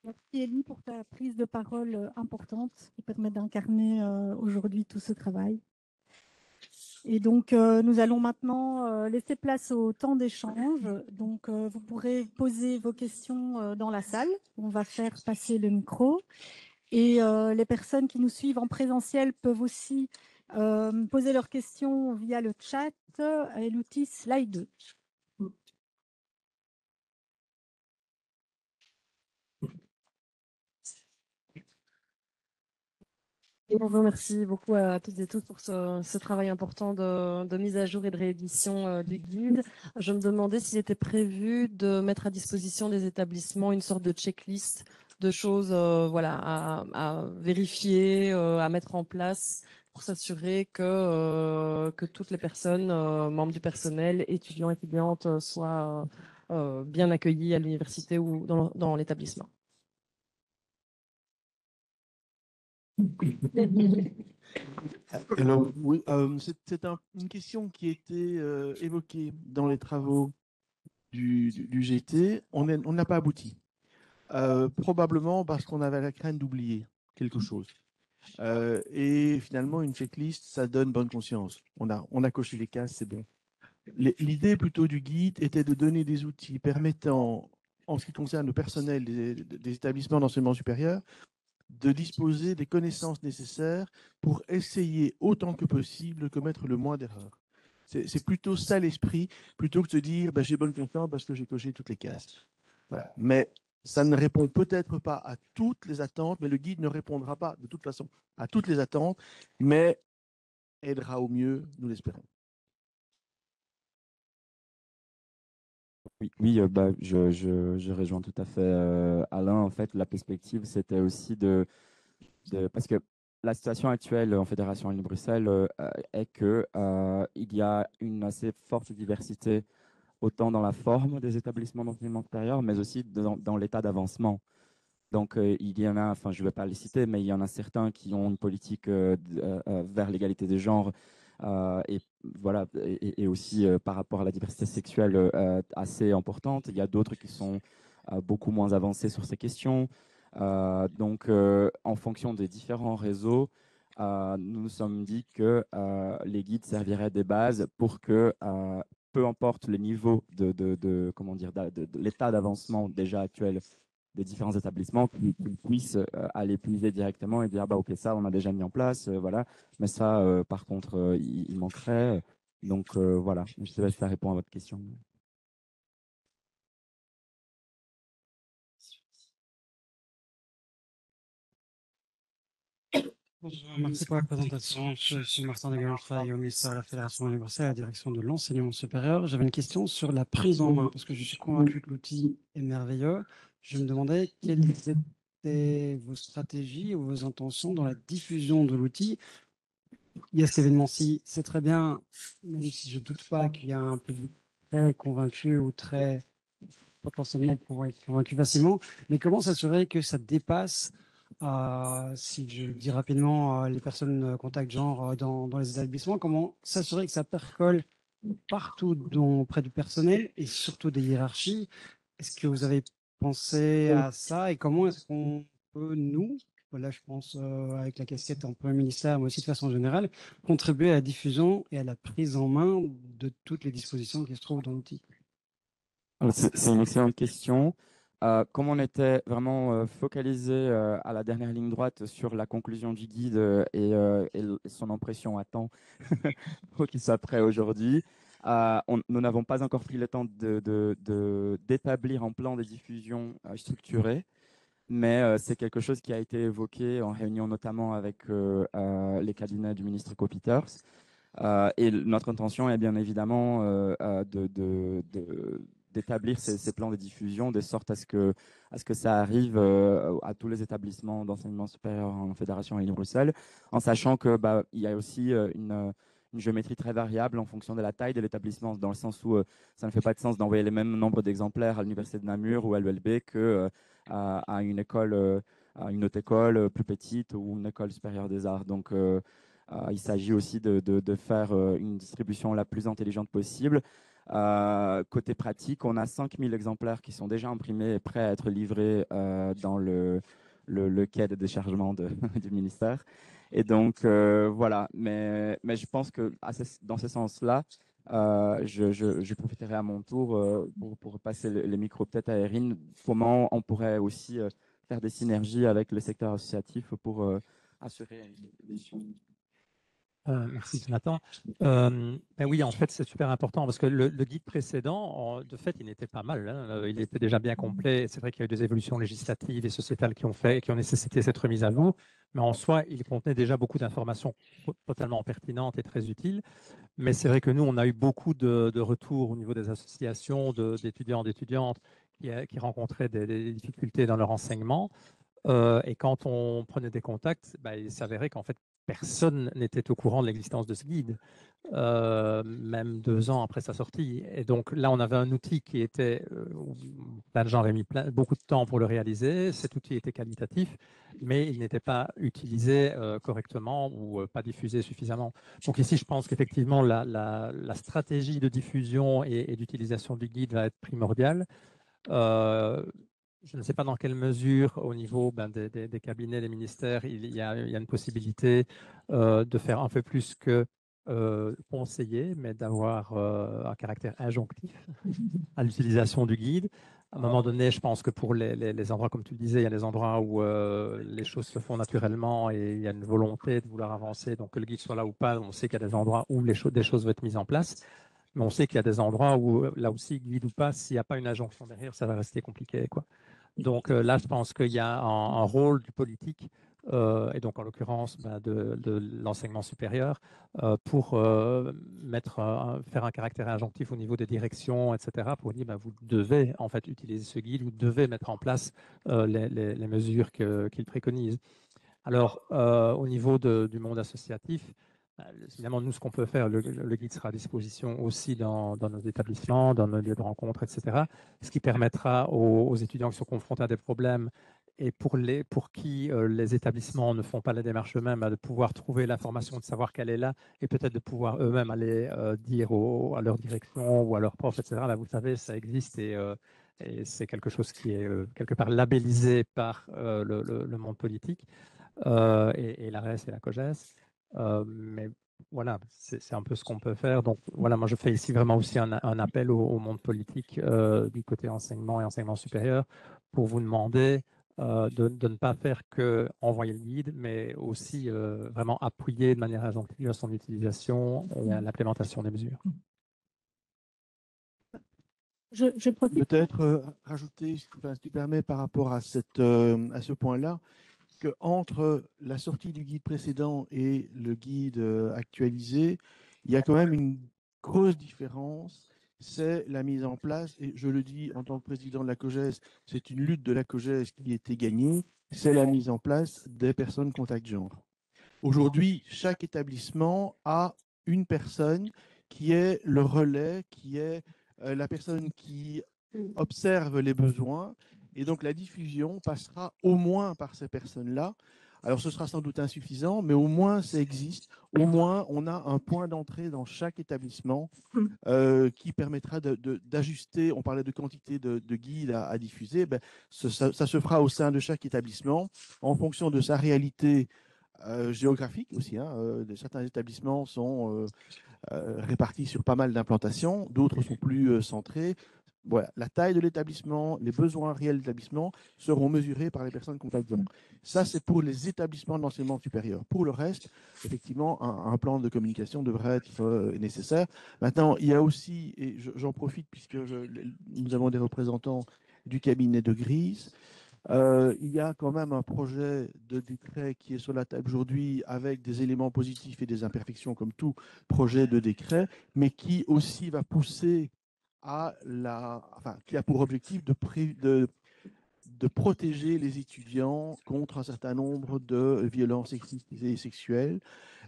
Merci Elie pour ta prise de parole importante qui permet d'incarner aujourd'hui tout ce travail. Et donc, nous allons maintenant laisser place au temps d'échange. Donc, vous pourrez poser vos questions dans la salle. On va faire passer le micro. Et les personnes qui nous suivent en présentiel peuvent aussi poser leurs questions via le chat et l'outil Slide. Bonjour, merci beaucoup à toutes et tous pour ce travail important de mise à jour et de réédition du guide. Je me demandais s'il était prévu de mettre à disposition des établissements une sorte de checklist de choses voilà, à vérifier, à mettre en place pour s'assurer que toutes les personnes, membres du personnel, étudiants, étudiantes, soient bien accueillis à l'université ou dans l'établissement. Alors, oui, c'est une question qui a été évoquée dans les travaux du GT. On n'a pas abouti. Probablement parce qu'on avait la crainte d'oublier quelque chose. Et finalement, une checklist, ça donne bonne conscience. On a coché les cases, c'est bon. L'idée plutôt du guide était de donner des outils permettant, en ce qui concerne le personnel des établissements d'enseignement supérieur, de disposer des connaissances nécessaires pour essayer autant que possible de commettre le moins d'erreurs. C'est plutôt ça l'esprit, plutôt que de se dire j'ai bonne conscience parce que j'ai coché toutes les cases. Voilà. Mais ça ne répond peut-être pas à toutes les attentes, mais le guide ne répondra pas de toute façon à toutes les attentes, mais aidera au mieux, nous l'espérons. Oui, je rejoins tout à fait Alain. En fait, la perspective, c'était aussi parce que la situation actuelle en Fédération Wallonie-Bruxelles est que il y a une assez forte diversité autant dans la forme des établissements d'enseignement supérieur, mais aussi dans l'état d'avancement. Donc, il y en a, enfin, je ne vais pas les citer, mais il y en a certains qui ont une politique vers l'égalité des genres et voilà, et aussi par rapport à la diversité sexuelle assez importante. Il y a d'autres qui sont beaucoup moins avancés sur ces questions. Donc, en fonction des différents réseaux, nous nous sommes dit que les guides serviraient des bases pour que, peu importe le niveau comment dire, de l'état d'avancement déjà actuel des différents établissements, qu'ils puissent aller puiser directement et dire ok, ça on a déjà mis en place, voilà, mais ça par contre il manquerait. Donc voilà, je ne sais pas si ça répond à votre question. Bonjour, merci pour la présentation. Je suis Martin de je travaille au ministère de la Fédération universelle à la direction de l'enseignement supérieur. J'avais une question sur la prise en main, parce que je suis convaincu que l'outil est merveilleux. Je me demandais quelles étaient vos stratégies ou vos intentions dans la diffusion de l'outil. Il y a cet événement-ci, c'est très bien, même si je ne doute pas qu'il y a un public très convaincu ou très potentiellement pour être convaincu facilement, mais comment s'assurer que ça dépasse si je le dis rapidement, les personnes contact genre dans les établissements, comment s'assurer que ça percole partout auprès du personnel et surtout des hiérarchies? Est-ce que vous avez pensé à ça et comment est-ce qu'on peut, nous, voilà, je pense avec la casquette en premier ministère, mais aussi de façon générale, contribuer à la diffusion et à la prise en main de toutes les dispositions qui se trouvent dans l'outil? C'est une excellente question. Comme on était vraiment focalisé à la dernière ligne droite sur la conclusion du guide et son impression à temps pour qu'il soit prêt aujourd'hui, nous n'avons pas encore pris le temps d'établir un plan de diffusion structuré, mais c'est quelque chose qui a été évoqué en réunion notamment avec les cabinets du ministre Co-Peters. Et notre intention est bien évidemment d'établir ces plans de diffusion de sorte à ce que ça arrive à tous les établissements d'enseignement supérieur en Fédération Wallonie-Bruxelles, en sachant que il y a aussi une géométrie très variable en fonction de la taille de l'établissement, dans le sens où ça ne fait pas de sens d'envoyer les mêmes nombres d'exemplaires à l'Université de Namur ou à l'ULB que à une école, à une autre école plus petite ou une école supérieure des arts. Donc, il s'agit aussi de faire une distribution la plus intelligente possible. Côté pratique, on a 5000 exemplaires qui sont déjà imprimés et prêts à être livrés dans le quai de déchargement du ministère. Et donc, voilà. Mais je pense que dans ce sens-là, je profiterai à mon tour pour passer les micros peut-être à Erin. Comment on pourrait aussi faire des synergies avec le secteur associatif pour assurer les choses. Merci Jonathan. Oui, en fait, c'est super important parce que le guide précédent, de fait, il n'était pas mal, hein. Il était déjà bien complet. C'est vrai qu'il y a eu des évolutions législatives et sociétales qui ont nécessité cette remise à jour, mais en soi, il contenait déjà beaucoup d'informations totalement pertinentes et très utiles. Mais c'est vrai que nous, on a eu beaucoup de retours au niveau des associations, d'étudiants, d'étudiantes qui rencontraient des difficultés dans leur enseignement. Et quand on prenait des contacts, il s'avérait qu'en fait, personne n'était au courant de l'existence de ce guide, même 2 ans après sa sortie. Et donc là, on avait un outil qui était, plein de gens avaient mis beaucoup de temps pour le réaliser. Cet outil était qualitatif, mais il n'était pas utilisé correctement ou pas diffusé suffisamment. Donc ici, je pense qu'effectivement, la stratégie de diffusion et d'utilisation du guide va être primordiale. Je ne sais pas dans quelle mesure, au niveau des cabinets, des ministères, il y a une possibilité de faire un peu plus que conseiller, mais d'avoir un caractère injonctif à l'utilisation du guide. À un moment donné, je pense que pour les endroits, comme tu le disais, il y a des endroits où les choses se font naturellement et il y a une volonté de vouloir avancer. Donc, que le guide soit là ou pas, on sait qu'il y a des endroits où des choses vont être mises en place. Mais on sait qu'il y a des endroits où, là aussi, guide ou pas, s'il n'y a pas une injonction derrière, ça va rester compliqué, quoi. Donc là, je pense qu'il y a un rôle du politique, et donc en l'occurrence de l'enseignement supérieur, pour faire un caractère injonctif au niveau des directions, etc., pour dire vous devez en fait utiliser ce guide, vous devez mettre en place les mesures qu'il préconise. Alors, au niveau du monde associatif, évidemment, nous, ce qu'on peut faire, le guide sera à disposition aussi dans nos établissements, dans nos lieux de rencontre, etc., ce qui permettra aux étudiants qui sont confrontés à des problèmes et pour qui les établissements ne font pas la démarche eux-mêmes, de pouvoir trouver l'information, de savoir qu'elle est là, et peut-être de pouvoir eux-mêmes aller dire à leur direction ou à leur prof, etc., vous savez, ça existe et c'est quelque chose qui est quelque part labellisé par le monde politique. Et l'ARES et la COGES. Mais voilà, c'est un peu ce qu'on peut faire. Donc voilà, moi je fais ici vraiment aussi un appel au monde politique du côté enseignement et enseignement supérieur pour vous demander de ne pas faire que envoyer le guide, mais aussi vraiment appuyer de manière injonctive à son utilisation et à l'implémentation des mesures. Je profite. Peut-être rajouter, enfin, si tu permets, par rapport à ce point-là, qu'entre la sortie du guide précédent et le guide actualisé, il y a quand même une grosse différence, c'est la mise en place, et je le dis en tant que président de la COGES, c'est une lutte de la COGES qui a été gagnée, c'est la mise en place des personnes contact genre. Aujourd'hui, chaque établissement a une personne qui est le relais, qui est la personne qui observe les besoins, et donc la diffusion passera au moins par ces personnes-là. Alors ce sera sans doute insuffisant, mais au moins ça existe, au moins on a un point d'entrée dans chaque établissement qui permettra d'ajuster. On parlait de quantité de guides à diffuser, ça se fera au sein de chaque établissement en fonction de sa réalité géographique aussi. Certains établissements sont répartis sur pas mal d'implantations, d'autres sont plus centrés. Voilà, la taille de l'établissement, les besoins réels de l'établissement seront mesurés par les personnes comptables. Ça, c'est pour les établissements d'enseignement supérieur. Pour le reste, effectivement, un plan de communication devrait être nécessaire. Maintenant, il y a aussi, et j'en profite puisque nous avons des représentants du cabinet de Grise, il y a quand même un projet de décret qui est sur la table aujourd'hui avec des éléments positifs et des imperfections comme tout projet de décret, mais qui aussi va pousser qui a pour objectif de protéger les étudiants contre un certain nombre de violences sexistes et sexuelles.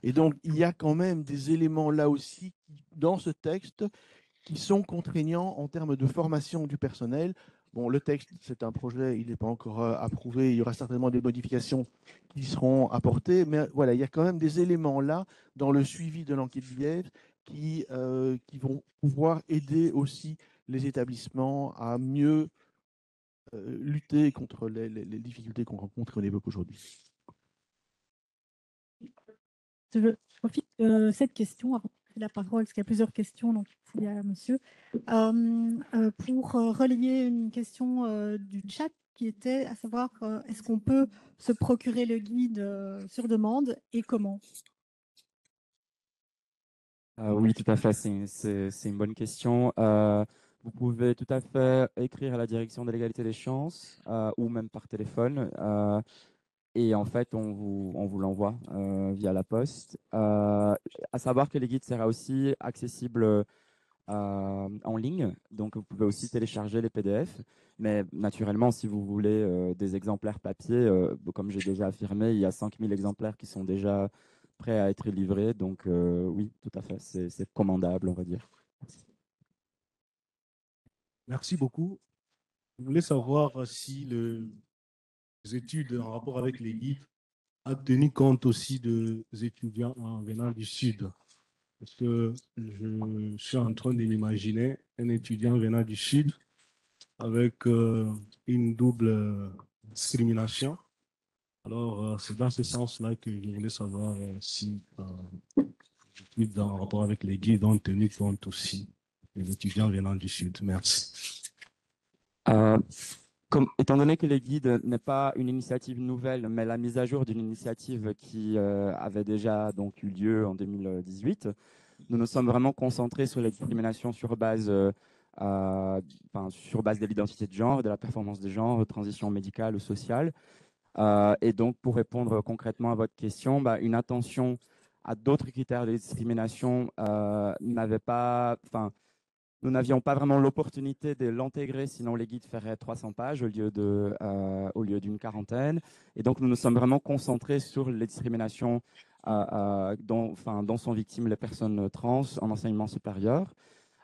Et donc, il y a quand même des éléments là aussi dans ce texte qui sont contraignants en termes de formation du personnel. Bon, le texte, c'est un projet, il n'est pas encore approuvé, il y aura certainement des modifications qui seront apportées, mais voilà, il y a quand même des éléments là dans le suivi de l'enquête Bièvre qui vont pouvoir aider aussi les établissements à mieux lutter contre les difficultés qu'on rencontre et qu'on évoque aujourd'hui. Je profite de cette question avant de passer la parole, parce qu'il y a plusieurs questions, donc il y a monsieur, pour relayer une question du chat qui était à savoir est-ce qu'on peut se procurer le guide sur demande et comment? Oui, tout à fait, c'est une bonne question. Vous pouvez tout à fait écrire à la direction de l'égalité des chances ou même par téléphone. Et en fait, on vous l'envoie via la poste. À savoir que les guides sera aussi accessible en ligne, donc vous pouvez aussi télécharger les PDF. Mais naturellement, si vous voulez des exemplaires papier, comme j'ai déjà affirmé, il y a 5000 exemplaires qui sont déjà prêts à être livrés. Donc oui, tout à fait, c'est commandable, on va dire. Merci beaucoup. Je voulais savoir si les études en rapport avec les guides a tenu compte aussi des étudiants en venant du Sud. Parce que je suis en train de m'imaginer un étudiant venant du Sud avec une double discrimination. Alors, c'est dans ce sens-là que je voulais savoir si les études en rapport avec les guides ont tenu compte aussi des étudiants venant du Sud. Merci. Étant donné que les guides n'est pas une initiative nouvelle, mais la mise à jour d'une initiative qui avait déjà donc eu lieu en 2018, nous nous sommes vraiment concentrés sur les discriminations sur base de l'identité de genre, de la performance de genre, transition médicale ou sociale. Et donc, pour répondre concrètement à votre question, une attention à d'autres critères de discrimination nous n'avions pas vraiment l'opportunité de l'intégrer, sinon les guides feraient 300 pages au lieu d'une quarantaine. Et donc, nous nous sommes vraiment concentrés sur les discriminations dont sont victimes les personnes trans en enseignement supérieur.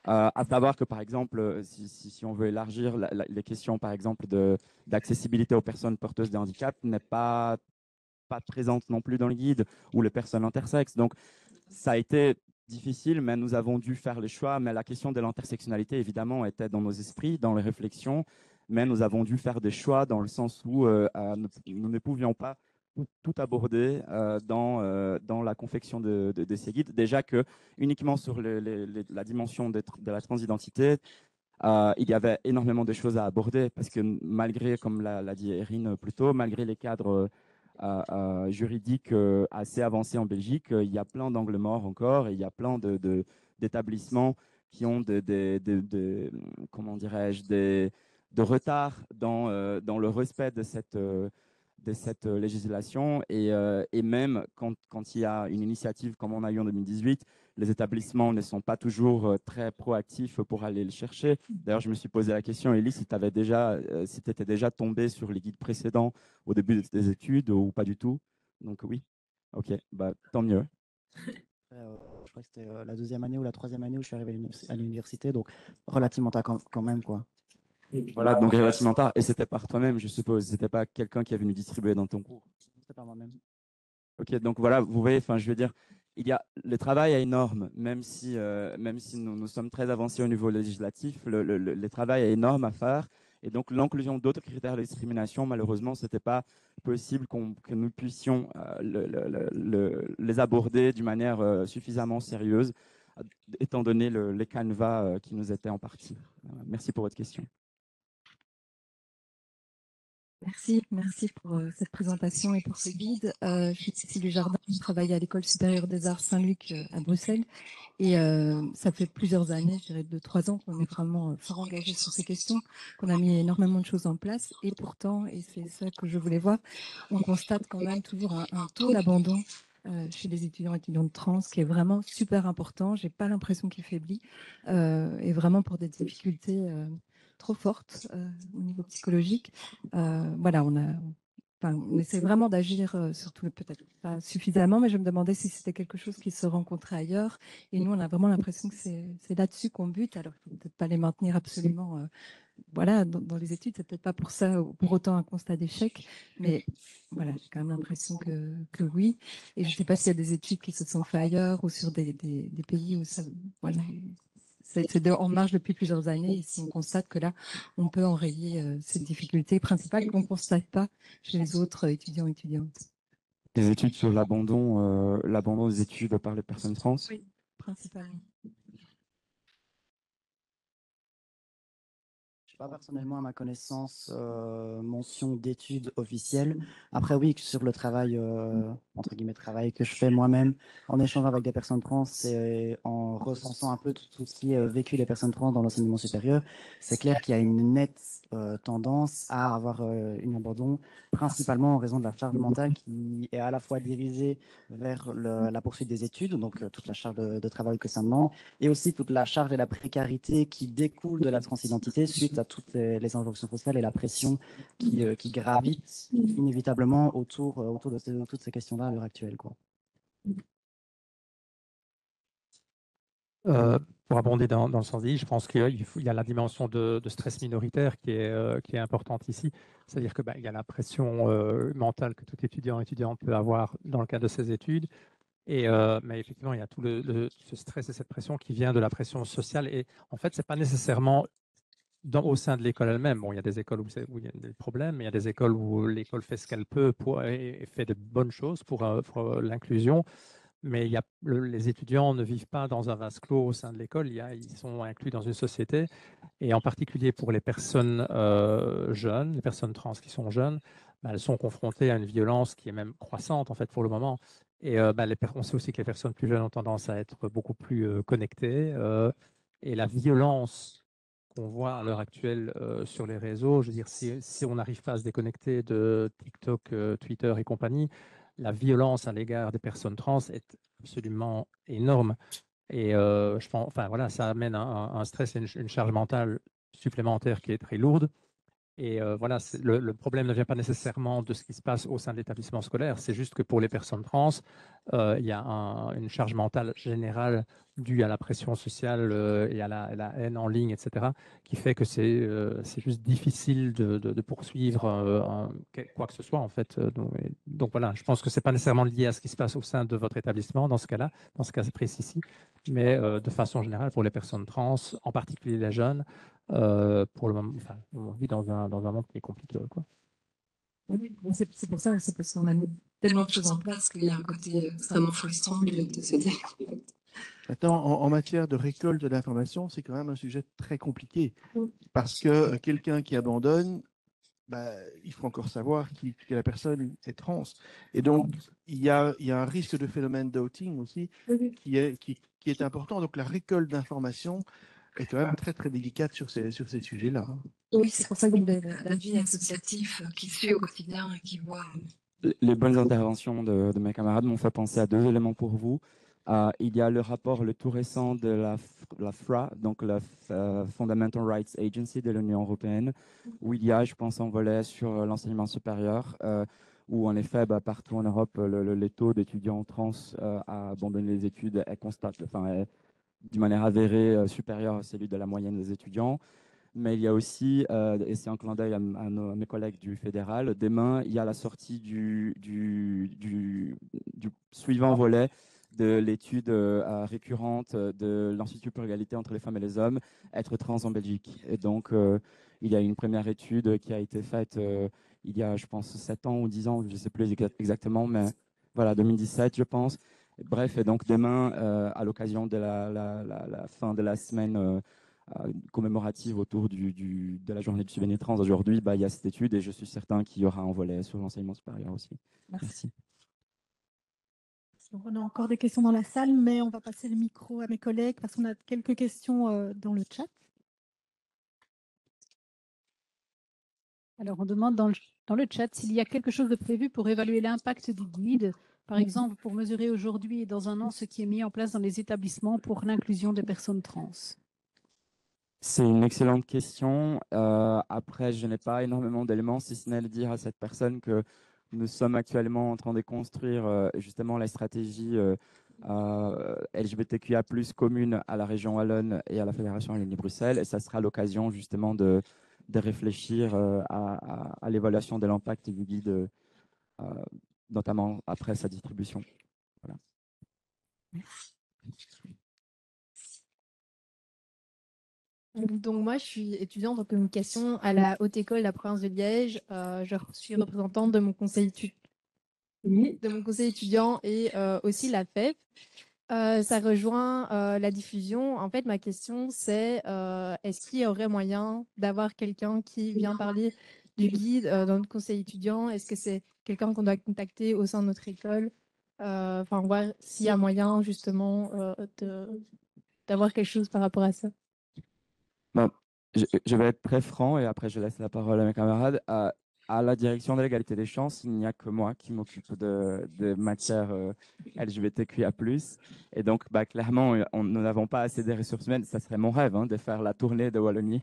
À savoir que, par exemple, si on veut élargir les questions, par exemple, d'accessibilité aux personnes porteuses de handicap, n'est pas présente non plus dans le guide, ou les personnes intersexes. Donc, ça a été difficile, mais nous avons dû faire les choix. Mais la question de l'intersectionnalité, évidemment, était dans nos esprits, dans les réflexions. Mais nous avons dû faire des choix dans le sens où nous ne pouvions pas tout aborder dans la confection de ces guides. Déjà que uniquement sur la dimension de la transidentité, il y avait énormément de choses à aborder parce que malgré, comme l'a dit Erin plus tôt, malgré les cadres juridiques assez avancés en Belgique, il y a plein d'angles morts encore et il y a plein d'établissements qui ont comment dirais-je, de retard dans le respect de cette législation et même quand il y a une initiative comme on a eu en 2018, les établissements ne sont pas toujours très proactifs pour aller le chercher. D'ailleurs, je me suis posé la question, Élie, si tu étais déjà tombé sur les guides précédents au début de tes études ou pas du tout. Donc oui, ok, tant mieux. Je crois que c'était la deuxième année ou la troisième année où je suis arrivé à l'université, donc relativement tard quand même, quoi. Voilà, donc relativement tard. Et c'était par toi-même, je suppose. C'était pas quelqu'un qui est venu distribuer dans ton cours. C'était par moi-même. Ok, donc voilà, vous voyez, je veux dire, le travail est énorme, même si nous sommes très avancés au niveau législatif, le travail est énorme à faire. Et donc, l'inclusion d'autres critères de discrimination, malheureusement, ce n'était pas possible que nous puissions les aborder d'une manière suffisamment sérieuse, étant donné les canevas qui nous étaient en partie. Merci pour votre question. Merci pour cette présentation et pour ce guide. Je suis Cécile Jardin, je travaille à l'École supérieure des arts Saint-Luc à Bruxelles et ça fait plusieurs années, je dirais 2-3 ans qu'on est vraiment fort engagé sur ces questions, qu'on a mis énormément de choses en place et pourtant, et c'est ça que je voulais voir, on constate quand même toujours un taux d'abandon chez les étudiants et étudiantes trans qui est vraiment super important. J'ai pas l'impression qu'il faiblit et vraiment pour des difficultés trop forte au niveau psychologique. Voilà, on essaie vraiment d'agir, surtout peut-être pas suffisamment, mais je me demandais si c'était quelque chose qui se rencontrait ailleurs. Et nous, on a vraiment l'impression que c'est là-dessus qu'on bute. Alors, il ne faut peut-être pas les maintenir absolument voilà, dans les études, c'est peut-être pas pour ça, pour autant un constat d'échec, mais voilà, j'ai quand même l'impression que oui. Et je ne sais pas s'il y a des études qui se sont faites ailleurs ou sur des pays où ça, voilà, en marche depuis plusieurs années. Et si on constate que là, on peut enrayer cette difficulté principale qu'on ne constate pas chez les autres étudiants et étudiantes. Des études sur l'abandon des études par les personnes trans? Oui, principalement. Je n'ai pas personnellement, à ma connaissance, mention d'études officielles. Après, oui, sur le travail, entre guillemets, travail que je fais moi-même, en échangeant avec des personnes trans et en recensant un peu tout ce qui est vécu des personnes trans dans l'enseignement supérieur, c'est clair qu'il y a une nette tendance à avoir une abandon, principalement en raison de la charge mentale qui est à la fois dirigée vers la poursuite des études, donc toute la charge de travail que ça demande, et aussi toute la charge et la précarité qui découle de la transidentité suite à toutes les injonctions sociales et la pression qui gravite inévitablement autour de toutes ces questions-là à l'heure actuelle, quoi. Pour abonder dans le sens dit, je pense qu'il y a la dimension de stress minoritaire qui est importante ici. C'est-à-dire qu'il il y a la pression mentale que tout étudiant et étudiante peut avoir dans le cadre de ses études. Mais effectivement, il y a tout ce stress et cette pression qui vient de la pression sociale. Et en fait, ce n'est pas nécessairement au sein de l'école elle-même. Bon, il y a des écoles où il y a des problèmes, mais il y a des écoles où l'école fait ce qu'elle peut et fait de bonnes choses pour l'inclusion. Mais les étudiants ne vivent pas dans un vase clos au sein de l'école, ils sont inclus dans une société. Et en particulier pour les personnes jeunes, les personnes trans qui sont jeunes, elles sont confrontées à une violence qui est même croissante en fait pour le moment. Et on sait aussi que les personnes plus jeunes ont tendance à être beaucoup plus connectées. Et la violence qu'on voit à l'heure actuelle sur les réseaux, je veux dire, si on n'arrive pas à se déconnecter de TikTok, Twitter et compagnie, la violence à l'égard des personnes trans est absolument énorme. Et je pense, enfin voilà, ça amène un stress et une charge mentale supplémentaire qui est très lourde. Et voilà, le problème ne vient pas nécessairement de ce qui se passe au sein de l'établissement scolaire, c'est juste que pour les personnes trans, il y a une charge mentale générale due à la pression sociale et à la haine en ligne, etc., qui fait que c'est juste difficile de poursuivre quoi que ce soit, en fait. Donc voilà, je pense que ce n'est pas nécessairement lié à ce qui se passe au sein de votre établissement, dans ce cas-là, dans ce cas précis ici, mais de façon générale, pour les personnes trans, en particulier les jeunes, pour le moment, enfin, on vit dans un monde qui est compliqué, quoi. Oui, c'est pour ça, c'est parce qu'on a mis tellement de choses en place qu'il y a un côté extrêmement frustrant de se dire. Maintenant, en matière de récolte de l'information, c'est quand même un sujet très compliqué parce que quelqu'un qui abandonne, il faut encore savoir que la personne est trans. Et donc, il y a un risque de phénomène d'outing aussi qui est important. Donc, la récolte d'informations est quand même très, très délicate sur ces sujets-là. Oui, c'est pour ça que la vie associative qui suit au quotidien et qui voit. Les bonnes interventions de mes camarades m'ont fait penser à deux éléments pour vous. Il y a le rapport, le tout récent de la FRA, donc la Fundamental Rights Agency de l'Union européenne, où il y a, je pense, un volet sur l'enseignement supérieur, où en effet, partout en Europe, les taux d'étudiants trans à abandonner les études est d'une manière avérée supérieure à celui de la moyenne des étudiants. Mais il y a aussi, et c'est un clin d'œil à mes collègues du fédéral, demain, il y a la sortie du suivant volet de l'étude récurrente de l'Institut pour l'égalité entre les femmes et les hommes, être trans en Belgique. Et donc, il y a une première étude qui a été faite il y a, je pense, 7 ans ou 10 ans, je ne sais plus exactement, mais voilà, 2017, je pense. Bref, et donc demain, à l'occasion de la fin de la semaine commémorative autour de la journée du souvenir trans aujourd'hui, il y a cette étude et je suis certain qu'il y aura un volet sur l'enseignement supérieur aussi. Merci. On a encore des questions dans la salle, mais on va passer le micro à mes collègues parce qu'on a quelques questions dans le chat. Alors, on demande dans le chat s'il y a quelque chose de prévu pour évaluer l'impact du guide, par exemple pour mesurer aujourd'hui et dans un an ce qui est mis en place dans les établissements pour l'inclusion des personnes trans. C'est une excellente question. Après, je n'ai pas énormément d'éléments, si ce n'est de dire à cette personne que nous sommes actuellement en train de construire justement la stratégie LGBTQIA+ commune à la région Wallonne et à la Fédération Wallonie-Bruxelles. Et ça sera l'occasion justement de de réfléchir à l'évaluation de l'impact du guide, notamment après sa distribution. Voilà. Donc moi, je suis étudiante en communication à la Haute École de la province de Liège. Je suis représentante de mon conseil, étudiant et aussi la FEF. Ça rejoint la diffusion. En fait, ma question, c'est est-ce qu'il y aurait moyen d'avoir quelqu'un qui vient parler du guide dans notre conseil étudiant? Est-ce que c'est quelqu'un qu'on doit contacter au sein de notre école? Enfin, voir s'il y a moyen justement d'avoir quelque chose par rapport à ça. Bon, je vais être très franc et après je laisse la parole à mes camarades. À la direction de l'égalité des chances, il n'y a que moi qui m'occupe de matière LGBTQIA+. Et donc, clairement, nous n'avons pas assez de ressources humaines. Ça serait mon rêve de faire la tournée de Wallonie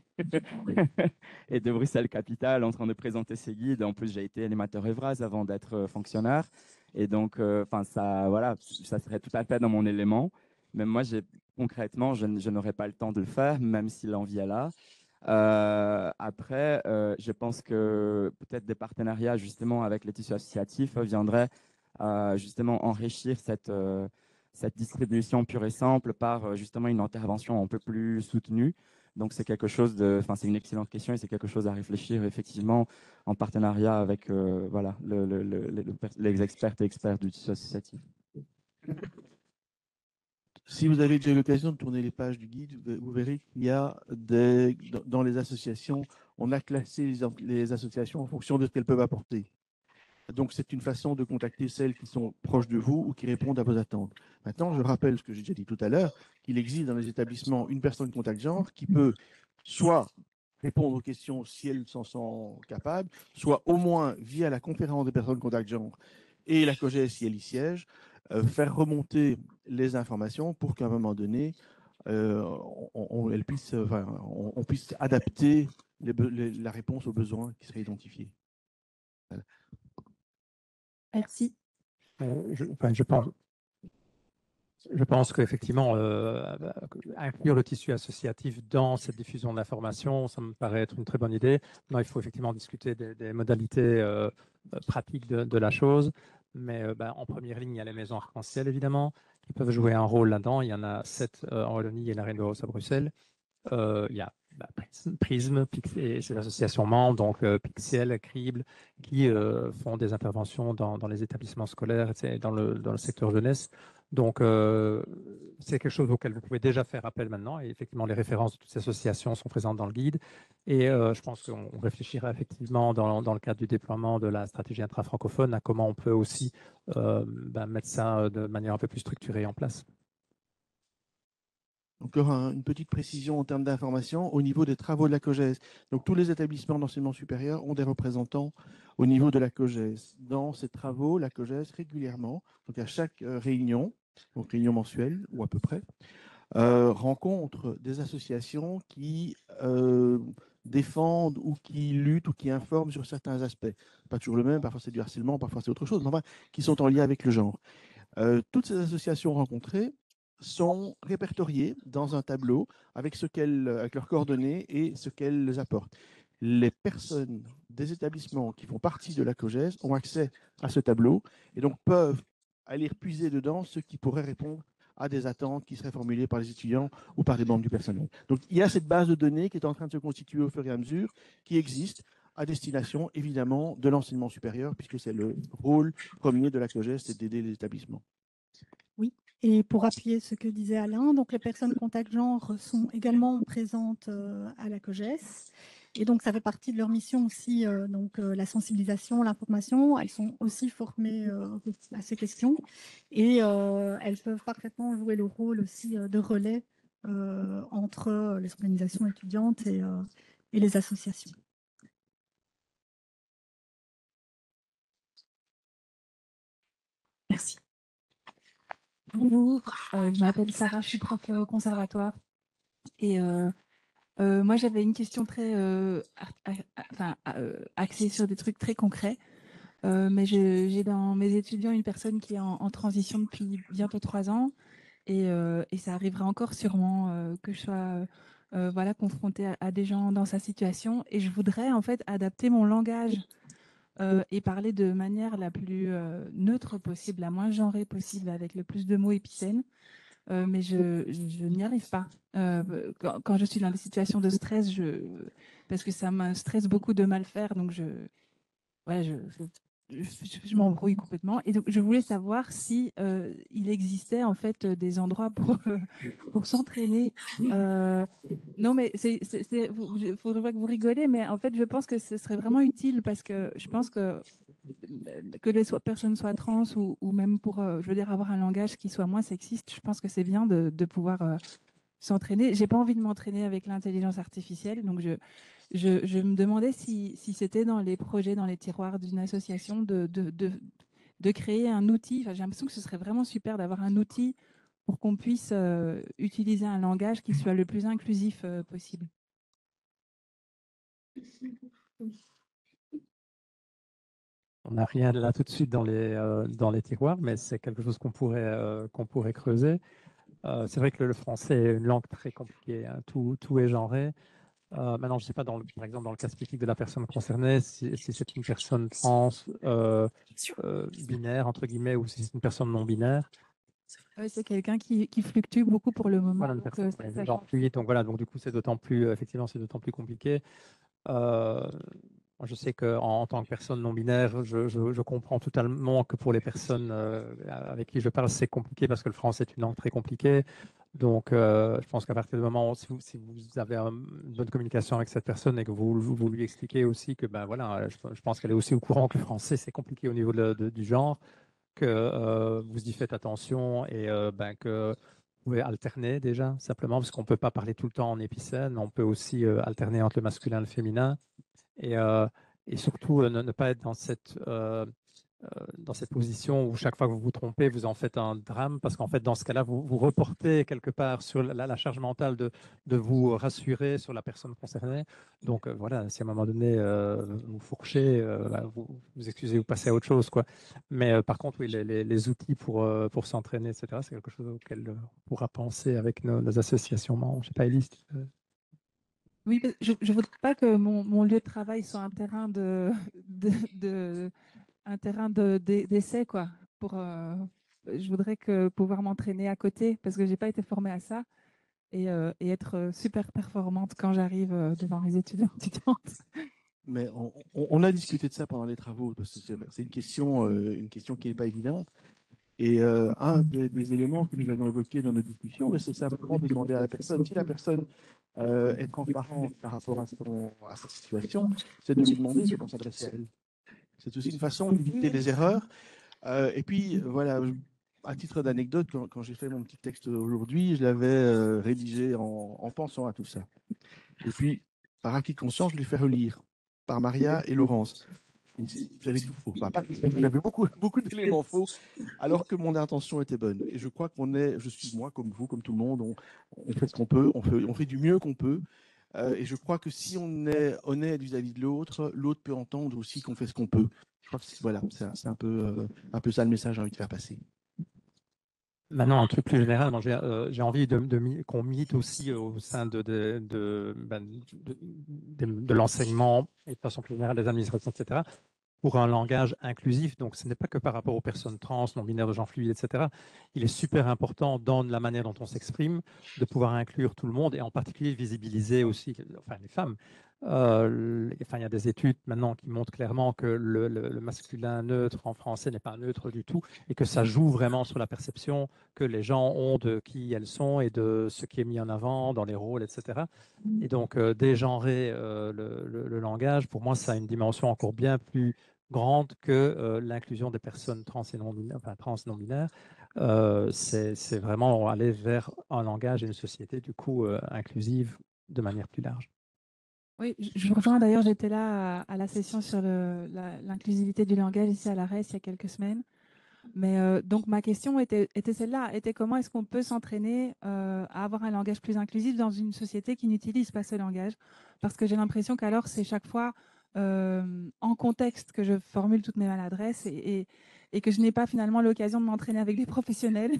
et de Bruxelles-Capitale en train de présenter ces guides. En plus, j'ai été animateur Evraz avant d'être fonctionnaire. Et donc, ça, voilà, ça serait tout à fait dans mon élément. Mais moi, concrètement, je n'aurais pas le temps de le faire, même si l'envie est là. Après, je pense que peut-être des partenariats justement avec les tissus associatifs viendraient justement enrichir cette distribution pure et simple par justement une intervention un peu plus soutenue. Donc c'est quelque chose c'est une excellente question et c'est quelque chose à réfléchir effectivement en partenariat avec voilà, les experts et experts du tissu associatif. Si vous avez déjà eu l'occasion de tourner les pages du guide, vous verrez qu'il y a dans les associations, on a classé les associations en fonction de ce qu'elles peuvent apporter. Donc, c'est une façon de contacter celles qui sont proches de vous ou qui répondent à vos attentes. Maintenant, je rappelle ce que j'ai déjà dit tout à l'heure, qu'il existe dans les établissements une personne contact genre qui peut soit répondre aux questions si elles s'en sont capables, soit au moins via la conférence des personnes contact genre et la COGES si elle y siège, faire remonter les informations pour qu'à un moment donné, on puisse adapter la réponse aux besoins qui seraient identifiés. Voilà. Merci. Je pense qu'effectivement, inclure le tissu associatif dans cette diffusion de l'information, ça me paraît être une très bonne idée. Non, il faut effectivement discuter des modalités pratiques de la chose. Mais en première ligne, il y a les maisons arc-en-ciel, évidemment, qui peuvent jouer un rôle là-dedans. Il y en a 7 en Wallonie et la Rainbow House à Bruxelles. Il y a Prism, c'est l'association membre, donc Pixel, Crible, qui font des interventions dans les établissements scolaires et dans le secteur jeunesse. Donc, c'est quelque chose auquel vous pouvez déjà faire appel maintenant. Et effectivement, les références de toutes ces associations sont présentes dans le guide. Et je pense qu'on réfléchira effectivement dans le cadre du déploiement de la stratégie intra-francophone à comment on peut aussi mettre ça de manière un peu plus structurée en place. Encore une petite précision en termes d'information au niveau des travaux de la COGES. Donc, tous les établissements d'enseignement supérieur ont des représentants au niveau de la COGES. Dans ces travaux, la COGES régulièrement, donc à chaque réunion, donc réunion mensuelle ou à peu près, rencontre des associations qui défendent ou qui luttent ou qui informent sur certains aspects. Pas toujours le même, parfois c'est du harcèlement, parfois c'est autre chose, mais enfin, qui sont en lien avec le genre. Toutes ces associations rencontrées sont répertoriées dans un tableau avec leurs coordonnées et ce qu'elles apportent. Les personnes des établissements qui font partie de la COGES ont accès à ce tableau et donc peuvent aller puiser dedans ce qui pourrait répondre à des attentes qui seraient formulées par les étudiants ou par des membres du personnel. Donc il y a cette base de données qui est en train de se constituer au fur et à mesure, qui existe à destination évidemment de l'enseignement supérieur, puisque c'est le rôle premier de la COGES, c'est d'aider les établissements. Oui, et pour appuyer ce que disait Alain, donc les personnes contact genre sont également présentes à la COGES. Et donc, ça fait partie de leur mission aussi, la sensibilisation, l'information. Elles sont aussi formées à ces questions. Et elles peuvent parfaitement jouer le rôle aussi de relais entre les organisations étudiantes et les associations. Merci. Bonjour, je m'appelle Sarah, je suis prof au conservatoire. Et moi, j'avais une question très axée sur des trucs très concrets. Mais j'ai dans mes étudiants une personne qui est en transition depuis bientôt 3 ans. Et ça arrivera encore sûrement que je sois voilà, confrontée à des gens dans sa situation. Et je voudrais en fait adapter mon langage et parler de manière la plus neutre possible, la moins genrée possible, avec le plus de mots épicènes. Mais je n'y arrive pas. Quand je suis dans des situations de stress, parce que ça me stresse beaucoup de mal faire, donc ouais, je m'embrouille complètement. Et donc, je voulais savoir si il existait en fait des endroits pour s'entraîner. Non, mais il faudrait pas que vous rigolez, mais en fait, je pense que ce serait vraiment utile parce que je pense que les personnes soient trans ou même pour, je veux dire, avoir un langage qui soit moins sexiste, je pense que c'est bien de pouvoir s'entraîner. J'ai pas envie de m'entraîner avec l'intelligence artificielle, donc je me demandais si c'était dans les projets, dans les tiroirs d'une association de créer un outil. Enfin, j'ai l'impression que ce serait vraiment super d'avoir un outil pour qu'on puisse utiliser un langage qui soit le plus inclusif possible. On n'a rien là tout de suite dans les tiroirs, mais c'est quelque chose qu'on pourrait creuser. C'est vrai que le français est une langue très compliquée, hein. Tout est genré. Maintenant, je ne sais pas, par exemple, dans le cas spécifique de la personne concernée, si c'est une personne trans, binaire, entre guillemets, ou si c'est une personne non binaire. C'est quelqu'un qui fluctue beaucoup pour le moment. Voilà, une personne genre fluide. Donc voilà, donc du coup, c'est d'autant plus, effectivement, c'est d'autant plus compliqué. Moi, je sais qu'en tant que personne non binaire, je comprends totalement que pour les personnes avec qui je parle, c'est compliqué parce que le français est une langue très compliquée. Donc, je pense qu'à partir du moment où si vous avez une bonne communication avec cette personne et que vous lui expliquez aussi que, ben voilà, je pense qu'elle est aussi au courant que le français, c'est compliqué au niveau du genre, que vous y faites attention et ben, que vous pouvez alterner déjà, simplement, parce qu'on ne peut pas parler tout le temps en épicène, on peut aussi alterner entre le masculin et le féminin. Et surtout, ne pas être dans cette position où chaque fois que vous vous trompez, vous en faites un drame, parce qu'en fait, dans ce cas-là, vous reportez quelque part sur la charge mentale de vous rassurer sur la personne concernée. Donc voilà, si à un moment donné, vous fourchez, vous excusez, vous passez à autre chose, quoi. Mais par contre, oui, les outils pour s'entraîner, etc., c'est quelque chose auquel on pourra penser avec nos associations membres. Je ne sais pas, Élise. Oui, je ne voudrais pas que mon lieu de travail soit un terrain d'essai, quoi. Je voudrais pouvoir m'entraîner à côté parce que je n'ai pas été formée à ça et être super performante quand j'arrive devant les étudiants et étudiantes. Mais on a discuté de ça pendant les travaux, parce que c'est une question qui n'est pas évidente. Et un des éléments que nous avons évoqués dans nos discussions, c'est simplement de demander à la personne, si la personne est transparente par rapport à sa situation, c'est de lui demander comment s'adresser à elle. C'est aussi une façon d'éviter les erreurs. Et puis, voilà, à titre d'anecdote, quand j'ai fait mon petit texte aujourd'hui, je l'avais rédigé en pensant à tout ça. Et puis, par acquis de conscience, je l'ai fait relire par Maria et Laurence. J'avais tout faux. J'avais beaucoup d'éléments faux, alors que mon intention était bonne. Et je crois je suis moi, comme vous, comme tout le monde, on fait ce qu'on peut, on fait du mieux qu'on peut. Et je crois que si on est honnête vis-à-vis de l'autre, l'autre peut entendre aussi qu'on fait ce qu'on peut. Je crois que voilà, c'est un peu ça le message que j'ai envie de faire passer. Maintenant, un truc plus général, j'ai envie qu'on milite aussi au sein de l'enseignement et de façon plus générale des administrations, etc., pour un langage inclusif. Donc, ce n'est pas que par rapport aux personnes trans, non-binaires, de genre fluide, etc. Il est super important dans la manière dont on s'exprime de pouvoir inclure tout le monde et en particulier visibiliser aussi les femmes. Il y a des études maintenant qui montrent clairement que le masculin neutre en français n'est pas neutre du tout et que ça joue vraiment sur la perception que les gens ont de qui elles sont et de ce qui est mis en avant dans les rôles, etc. Et donc, dégenrer le langage, pour moi, ça a une dimension encore bien plus grande que l'inclusion des personnes trans et non-binaires. C'est vraiment aller vers un langage et une société, du coup, inclusive de manière plus large. Oui, je vous rejoins. D'ailleurs, j'étais là à la session sur l'inclusivité du langage ici à l'ARES il y a quelques semaines. Mais donc, ma question était celle-là, était comment est-ce qu'on peut s'entraîner à avoir un langage plus inclusif dans une société qui n'utilise pas ce langage? Parce que j'ai l'impression qu'alors, c'est chaque fois en contexte que je formule toutes mes maladresses et que je n'ai pas finalement l'occasion de m'entraîner avec des professionnels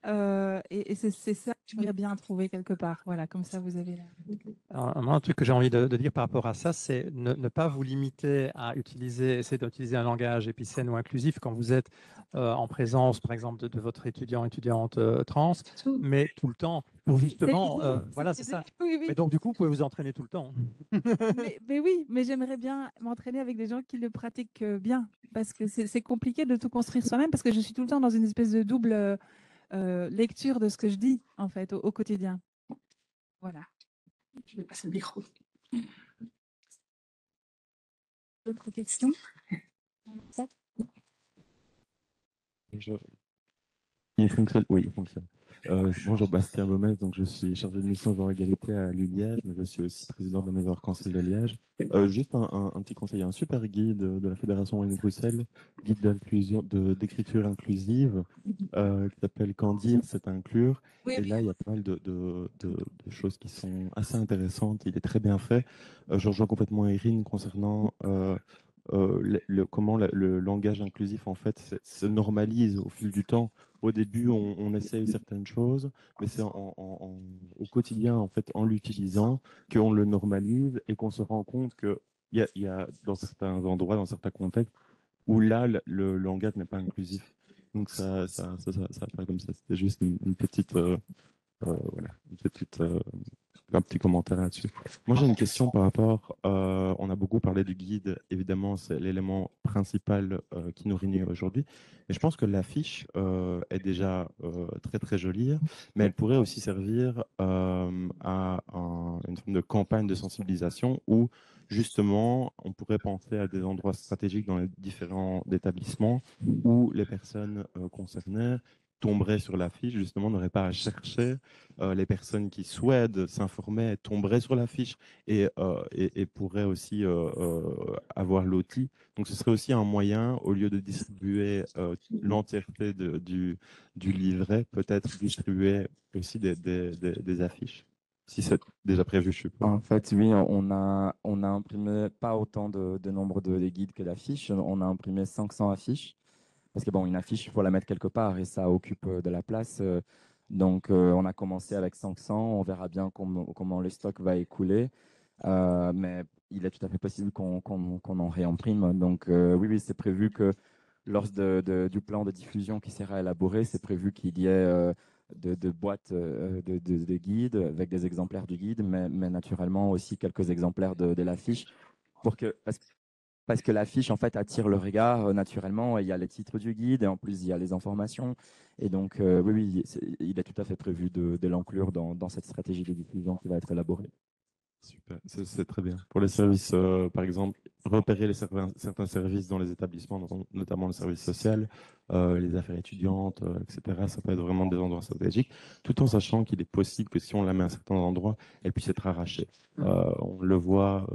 Et c'est ça que j'aimerais bien trouver quelque part. Voilà, comme ça, vous avez la... Alors, moi, un truc que j'ai envie de dire par rapport à ça, c'est ne pas vous limiter à essayer d'utiliser un langage épicène ou inclusif quand vous êtes en présence, par exemple, de votre étudiante trans, mais tout le temps, pour justement, voilà, c'est ça. Oui, oui. Mais donc, du coup, vous pouvez vous entraîner tout le temps. Mais oui, mais j'aimerais bien m'entraîner avec des gens qui le pratiquent bien, parce que c'est compliqué de tout construire soi-même, parce que je suis tout le temps dans une espèce de double lecture de ce que je dis, en fait, au quotidien. Voilà. Je vais passer le micro. D'autres questions? Il fonctionne, oui, il fonctionne. Bonjour, Bastien Gomez, donc je suis chargé de mission genre égalité à l'ULiège, mais je suis aussi président de Never Cancel de Liège. Juste un petit conseil, il y a un super guide de la Fédération Wallonie-Bruxelles, guide d'inclusion, d'écriture inclusive, qui s'appelle Quand dire, c'est inclure. Oui, et là, il y a pas mal de choses qui sont assez intéressantes. Il est très bien fait. Je rejoins complètement Erin concernant comment le langage inclusif en fait se normalise au fil du temps. Au début, on essaye certaines choses, mais c'est au quotidien, en fait, en l'utilisant, qu'on le normalise et qu'on se rend compte il y a dans certains endroits, dans certains contextes, où là, le langage n'est pas inclusif. Donc ça apparaît comme ça. C'était juste une petite, voilà, un petit commentaire là-dessus. Moi, j'ai une question par rapport, on a beaucoup parlé du guide, évidemment, c'est l'élément principal qui nous réunit aujourd'hui. Et je pense que l'affiche est déjà très, très jolie, mais elle pourrait aussi servir à une forme de campagne de sensibilisation où, justement, on pourrait penser à des endroits stratégiques dans les différents établissements où les personnes concernées tomberaient sur l'affiche, justement, n'auraient pas à chercher. Les personnes qui souhaitent s'informer tomberaient sur la fiche et pourraient aussi avoir l'outil. Donc ce serait aussi un moyen, au lieu de distribuer l'entièreté du livret, peut-être distribuer aussi des affiches. Si c'est déjà prévu, je suppose. En fait, oui, on a imprimé pas autant de nombre de guides que d'affiches. On a imprimé 500 affiches. Parce que bon, une affiche, il faut la mettre quelque part et ça occupe de la place. Donc, on a commencé avec 500. On verra bien comment le stock va écouler. Mais il est tout à fait possible qu'on en réimprime. Donc, oui, oui, c'est prévu que lors du plan de diffusion qui sera élaboré, c'est prévu qu'il y ait de boîtes de guides avec des exemplaires du guide, mais naturellement aussi quelques exemplaires de l'affiche parce que l'affiche en fait attire le regard naturellement. Il y a les titres du guide et en plus il y a les informations. Et donc oui, oui, il est tout à fait prévu de l'inclure dans cette stratégie de diffusion qui va être élaborée. Super, c'est très bien. Pour les services, par exemple, repérer certains services dans les établissements, notamment le service social, les affaires étudiantes, etc. Ça peut être vraiment des endroits stratégiques, tout en sachant qu'il est possible que si on la met à certains endroits, elle puisse être arrachée. On le voit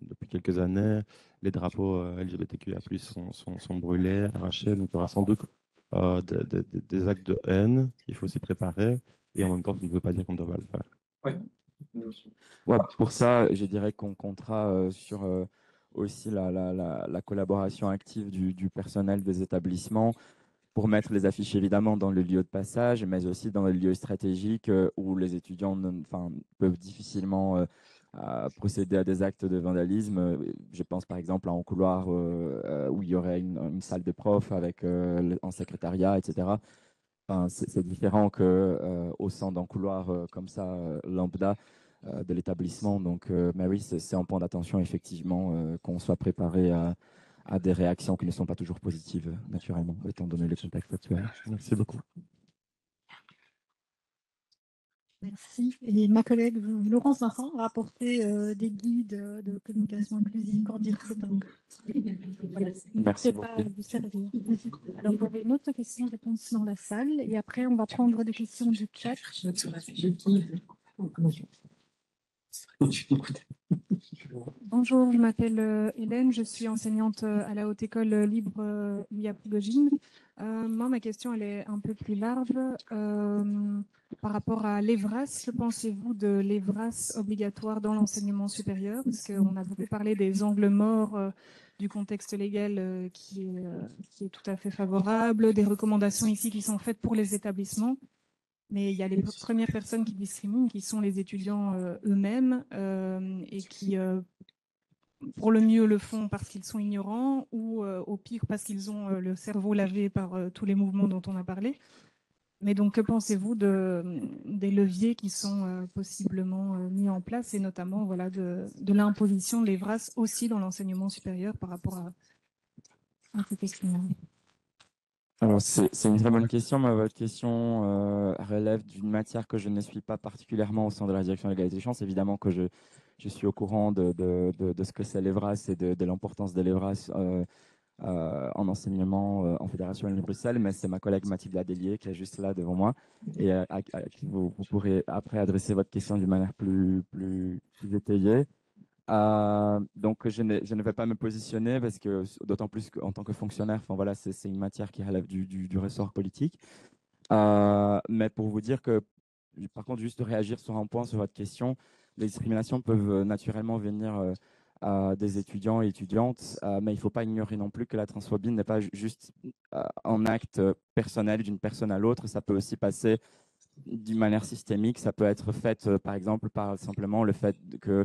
depuis quelques années, les drapeaux LGBTQIA+ sont brûlés, arrachés, donc il y aura sans doute des actes de haine qu'il faut s'y préparer, et en même temps, ça ne veut pas dire qu'on doit le faire. Ouais. Ouais, pour ça, je dirais qu'on comptera sur aussi la collaboration active du personnel des établissements pour mettre les affiches évidemment dans le lieu de passage, mais aussi dans les lieux stratégiques où les étudiants peuvent difficilement procéder à des actes de vandalisme. Je pense par exemple à un couloir où il y aurait une salle de prof avec un secrétariat, etc. Enfin, c'est différent qu'au sein d'un couloir comme ça, lambda, de l'établissement. Donc, mais oui, c'est un point d'attention, effectivement, qu'on soit préparé à des réactions qui ne sont pas toujours positives, naturellement, étant donné le contexte actuel. Merci beaucoup. Merci. Et ma collègue Laurence Vincent a apporté des guides de communication inclusive, quand dire c'est donc. Voilà. Merci N'hésitez pas à vous servir. Alors, vous avez une autre question-réponse dans la salle et après, on va prendre des questions du chat. Bonjour, je m'appelle Hélène, je suis enseignante à la Haute École Libre Louis Prigogine. Moi, ma question, elle est un peu plus large. Par rapport à l'EVRAS, que pensez-vous de l'EVRAS obligatoire dans l'enseignement supérieur? Parce qu'on a beaucoup parlé des angles morts du contexte légal qui est tout à fait favorable, des recommandations ici qui sont faites pour les établissements. Mais il y a les premières personnes qui discriminent, qui sont les étudiants eux-mêmes et qui, pour le mieux, le font parce qu'ils sont ignorants ou au pire parce qu'ils ont le cerveau lavé par tous les mouvements dont on a parlé. Mais donc, que pensez-vous des leviers qui sont possiblement mis en place et notamment voilà, de l'imposition de l'EVRAS aussi dans l'enseignement supérieur par rapport à cette question-là? Alors, c'est une très bonne question, mais votre question relève d'une matière que je ne suis pas particulièrement au sein de la direction de l'égalité des chances. Évidemment que je suis au courant de ce que c'est l'EVRAS et de l'importance de l'EVRAS en enseignement en Fédération Wallonie-Bruxelles, mais c'est ma collègue Mathilde Adélier qui est juste là devant moi et à qui vous pourrez après adresser votre question d'une manière plus étayée. Donc, je ne vais pas me positionner parce que, d'autant plus qu'en tant que fonctionnaire, enfin, voilà, c'est une matière qui relève du ressort politique. Mais pour vous dire que, par contre, juste de réagir sur un point sur votre question, les discriminations peuvent naturellement venir des étudiants et étudiantes, mais il ne faut pas ignorer non plus que la transphobie n'est pas juste un acte personnel d'une personne à l'autre, ça peut aussi passer d'une manière systémique, ça peut être fait par exemple par simplement le fait que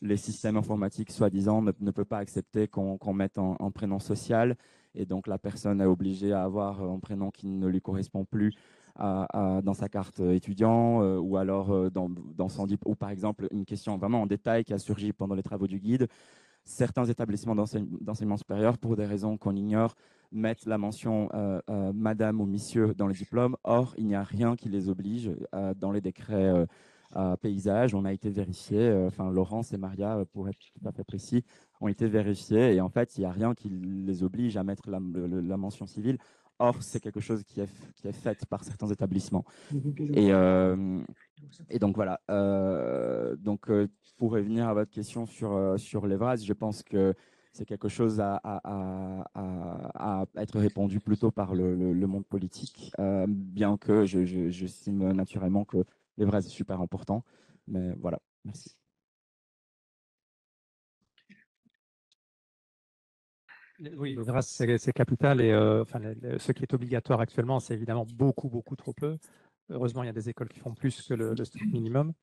les systèmes informatiques soi-disant ne peuvent pas accepter qu'on mette un prénom social et donc la personne est obligée à avoir un prénom qui ne lui correspond plus dans sa carte étudiant ou alors dans son diplôme, ou par exemple une question vraiment en détail qui a surgi pendant les travaux du guide. Certains établissements d'enseignement supérieur, pour des raisons qu'on ignore, mettent la mention madame ou monsieur dans le diplôme. Or, il n'y a rien qui les oblige dans les décrets paysages. On a été vérifié, enfin Laurence et Maria, pour être tout à fait précis, ont été vérifiés et en fait, il n'y a rien qui les oblige à mettre la mention civile. Or, c'est quelque chose qui est fait par certains établissements. Et donc voilà. Pour revenir à votre question sur l'EVRAS, je pense que c'est quelque chose à être répondu plutôt par le monde politique, bien que j'estime naturellement que l'EVRAS est super important. Mais voilà, merci. Oui, l'EVRAS, c'est capital et ce qui est obligatoire actuellement, c'est évidemment beaucoup trop peu. Heureusement, il y a des écoles qui font plus que le strict minimum.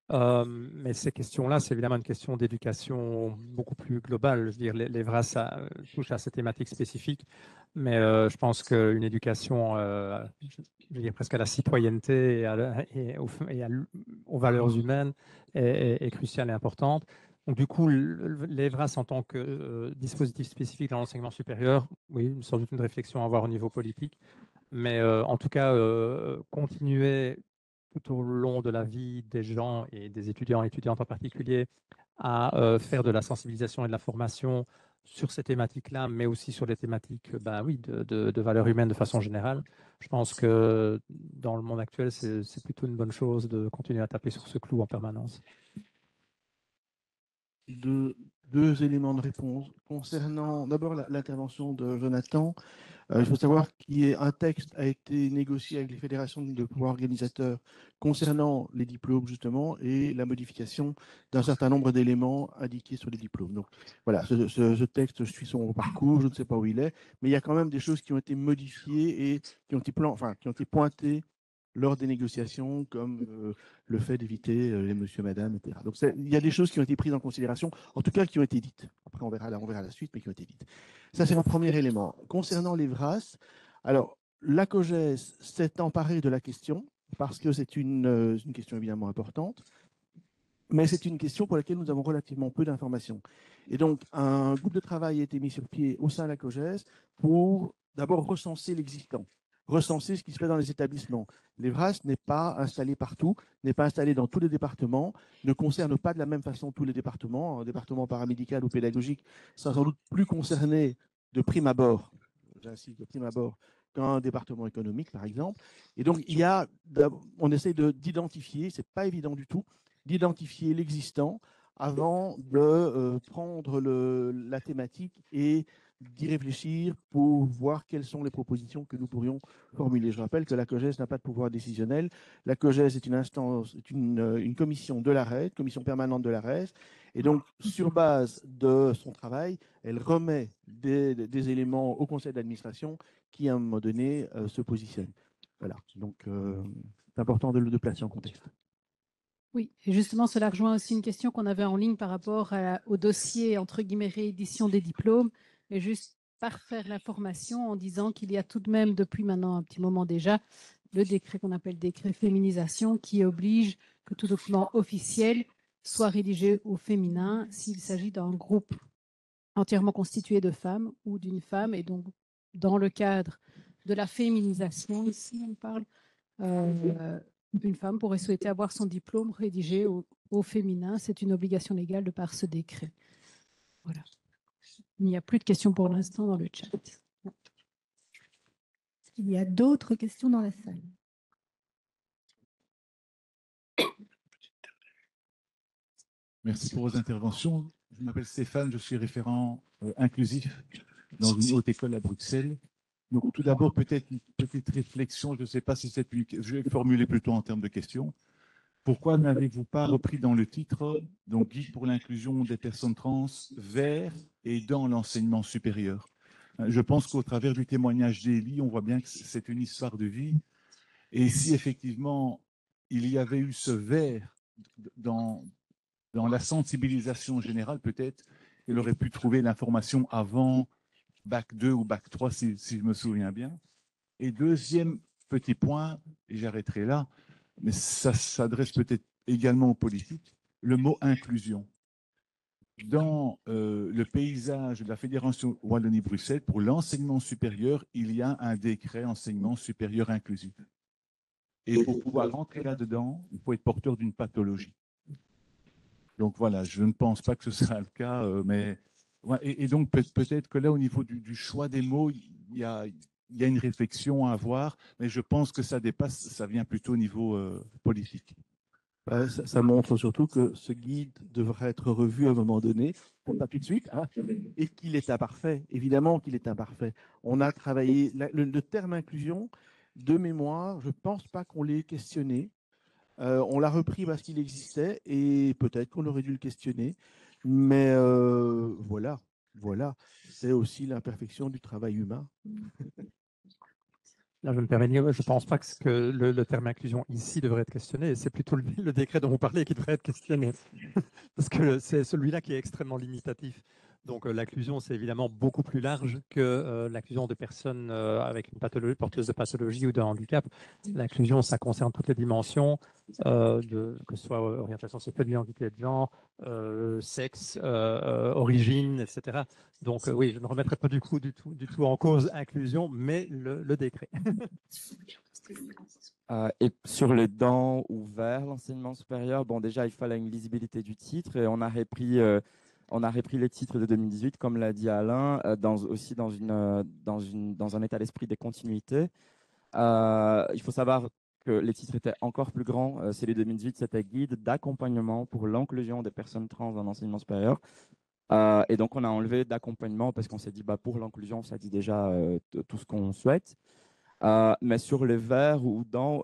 Mais ces questions-là, c'est évidemment une question d'éducation beaucoup plus globale. Je veux dire, l'EVRAS touche à ces thématiques spécifiques, mais je pense qu'une éducation, je veux dire, presque à la citoyenneté et aux valeurs humaines est cruciale et importante. Donc, du coup, l'EVRAS en tant que dispositif spécifique dans l'enseignement supérieur, oui, sans doute une réflexion à avoir au niveau politique. Mais en tout cas, continuer tout au long de la vie des gens et des étudiants et étudiantes en particulier à faire de la sensibilisation et de la formation sur ces thématiques-là, mais aussi sur les thématiques de valeurs humaines de façon générale. Je pense que dans le monde actuel, c'est plutôt une bonne chose de continuer à taper sur ce clou en permanence. Deux éléments de réponse. Concernant d'abord l'intervention de Jonathan, il faut savoir qu'un texte a été négocié avec les fédérations de pouvoirs organisateurs concernant les diplômes, justement, et la modification d'un certain nombre d'éléments indiqués sur les diplômes. Donc voilà, ce texte suit son parcours, je ne sais pas où il est, mais il y a quand même des choses qui ont été modifiées et qui ont été pointées lors des négociations, comme le fait d'éviter les monsieur, madame, etc. Donc il y a des choses qui ont été prises en considération, en tout cas qui ont été dites. Après, on verra la suite, mais qui ont été dites. Ça, c'est un premier élément. Concernant les VRAS, alors, la COGES s'est emparée de la question, parce que c'est une question évidemment importante, mais c'est une question pour laquelle nous avons relativement peu d'informations. Et donc, un groupe de travail a été mis sur pied au sein de la COGES pour d'abord recenser l'existant, recenser ce qui se fait dans les établissements. L'EVRAS n'est pas installé partout, n'est pas installé dans tous les départements, ne concerne pas de la même façon tous les départements. Un département paramédical ou pédagogique sera sans doute plus concerné de prime abord, j'insiste, de prime abord, qu'un département économique, par exemple. Et donc, on essaie d'identifier, ce n'est pas évident du tout, d'identifier l'existant avant de prendre la thématique et d'y réfléchir pour voir quelles sont les propositions que nous pourrions formuler. Je rappelle que la COGES n'a pas de pouvoir décisionnel. La COGES est une instance, une commission de l'ARES, commission permanente de l'ARES, et donc sur base de son travail, elle remet des éléments au conseil d'administration qui, à un moment donné, se positionnent. Voilà, donc c'est important de le placer en contexte. Oui, et justement, cela rejoint aussi une question qu'on avait en ligne par rapport au dossier, entre guillemets, réédition des diplômes, et juste parfaire l'information en disant qu'il y a tout de même, depuis maintenant un petit moment déjà, le décret qu'on appelle décret féminisation, qui oblige que tout document officiel soit rédigé au féminin s'il s'agit d'un groupe entièrement constitué de femmes ou d'une femme. Et donc, dans le cadre de la féminisation, ici on parle, une femme pourrait souhaiter avoir son diplôme rédigé au féminin. C'est une obligation légale de par ce décret. Voilà. Il n'y a plus de questions pour l'instant dans le chat. Il y a d'autres questions dans la salle. Merci pour vos interventions. Je m'appelle Stéphane, je suis référent inclusif dans une haute école à Bruxelles. Donc, tout d'abord, peut-être une petite réflexion, je ne sais pas si c'est une... Je vais le formuler plutôt en termes de questions. Pourquoi n'avez-vous pas repris dans le titre, donc guide pour l'inclusion des personnes trans vers et dans l'enseignement supérieur? Je pense qu'au travers du témoignage d'Élie, on voit bien que c'est une histoire de vie. Et si effectivement il y avait eu ce vers dans la sensibilisation générale, peut-être qu'elle aurait pu trouver l'information avant Bac 2 ou Bac 3, si je me souviens bien. Et deuxième petit point, et j'arrêterai là, mais ça s'adresse peut-être également aux politiques, le mot inclusion. Dans le paysage de la Fédération Wallonie-Bruxelles, pour l'enseignement supérieur, il y a un décret enseignement supérieur inclusif. Et pour pouvoir rentrer là-dedans, il faut être porteur d'une pathologie. Donc voilà, je ne pense pas que ce sera le cas, mais... Ouais, et donc peut-être que là, au niveau du choix des mots, il y a une réflexion à avoir, mais je pense que ça dépasse, ça vient plutôt au niveau politique. Ça montre surtout que ce guide devrait être revu à un moment donné, pas tout de suite, hein, et qu'il est imparfait. Évidemment qu'il est imparfait. On a travaillé, le terme inclusion, de mémoire, je ne pense pas qu'on l'ait questionné. On l'a repris parce qu'il existait et peut-être qu'on aurait dû le questionner. Mais voilà, c'est aussi l'imperfection du travail humain. Là, je me permets de dire, je ne pense pas que le terme inclusion ici devrait être questionné. C'est plutôt le décret dont vous parlez qui devrait être questionné. Parce que c'est celui-là qui est extrêmement limitatif. Donc l'inclusion, c'est évidemment beaucoup plus large que l'inclusion de personnes avec une pathologie, porteuse de pathologie ou de handicap. L'inclusion, ça concerne toutes les dimensions, que ce soit orientation sexuelle, identité de genre, sexe, origine, etc. Donc oui, je ne remettrai pas du tout en cause inclusion, mais le décret. Et sur les dents ou vers l'enseignement supérieur, bon, déjà, il fallait une lisibilité du titre et on a repris les titres de 2018, comme l'a dit Alain, aussi dans un état d'esprit des continuités. Il faut savoir que les titres étaient encore plus grands. Celui de 2018, c'était guide d'accompagnement pour l'inclusion des personnes trans dans l'enseignement supérieur. Et donc, on a enlevé d'accompagnement parce qu'on s'est dit, pour l'inclusion, ça dit déjà tout ce qu'on souhaite. Mais sur les vers ou dents,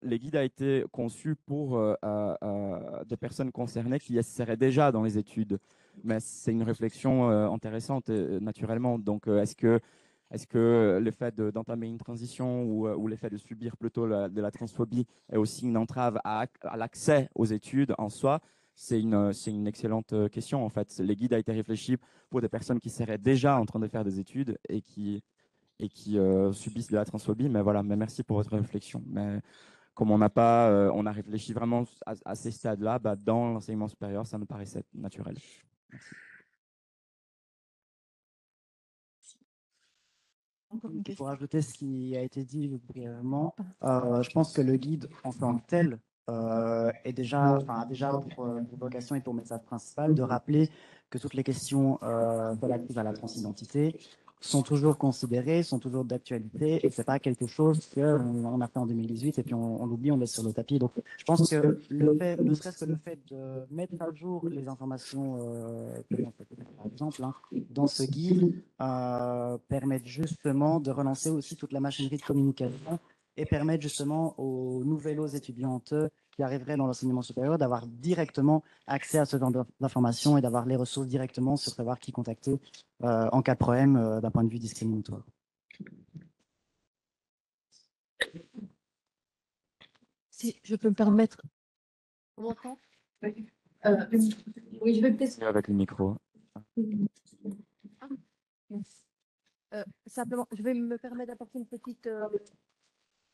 les guides a été conçu pour des personnes concernées qui seraient déjà dans les études. Mais c'est une réflexion intéressante, naturellement. Donc, est-ce que le fait d'entamer une transition ou le fait de subir plutôt de la transphobie est aussi une entrave à l'accès aux études en soi? C'est une excellente question, en fait. Les guides a été réfléchi pour des personnes qui seraient déjà en train de faire des études et qui subissent de la transphobie. Mais voilà, mais merci pour votre réflexion. Mais comme on a réfléchi vraiment à ces stades-là, dans l'enseignement supérieur, ça me paraissait naturel. Merci. Pour ajouter ce qui a été dit brièvement, je pense que le guide en tant que tel a déjà pour vocation et pour message principal de rappeler que toutes les questions relatives à la transidentité sont toujours considérées, sont toujours d'actualité, et c'est pas quelque chose qu'on a fait en 2018 et puis on l'oublie, on laisse sur le tapis. Donc, je pense que ne serait-ce que le fait de mettre à jour les informations, par exemple, dans ce guide, permettent justement de relancer aussi toute la machinerie de communication et permettre justement aux nouvelles étudiantes qui arriveraient dans l'enseignement supérieur d'avoir directement accès à ce genre d'informations et d'avoir les ressources directement sur savoir qui contacter en cas de problème d'un point de vue discriminatoire. Si je peux me permettre. On m'entend? Oui, je vais peut-être. Avec le micro. Ah, merci. Simplement, je vais me permettre d'apporter une petite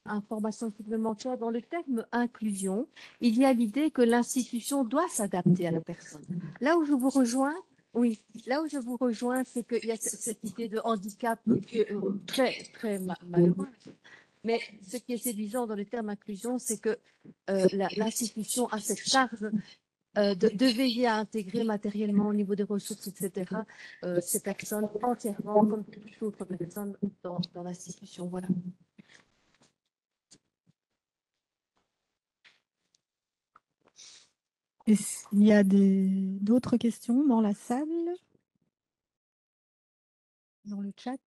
information supplémentaire. Dans le terme inclusion, il y a l'idée que l'institution doit s'adapter à la personne. Là où je vous rejoins, oui, là où je vous rejoins, c'est qu'il y a cette idée de handicap très, très malheureuse. Mais ce qui est séduisant dans le terme inclusion, c'est que l'institution a cette charge de veiller à intégrer matériellement au niveau des ressources, etc., ces personnes entièrement comme toute autre personne dans l'institution. Voilà. Est-ce qu'il y a d'autres questions dans la salle? Dans le chat?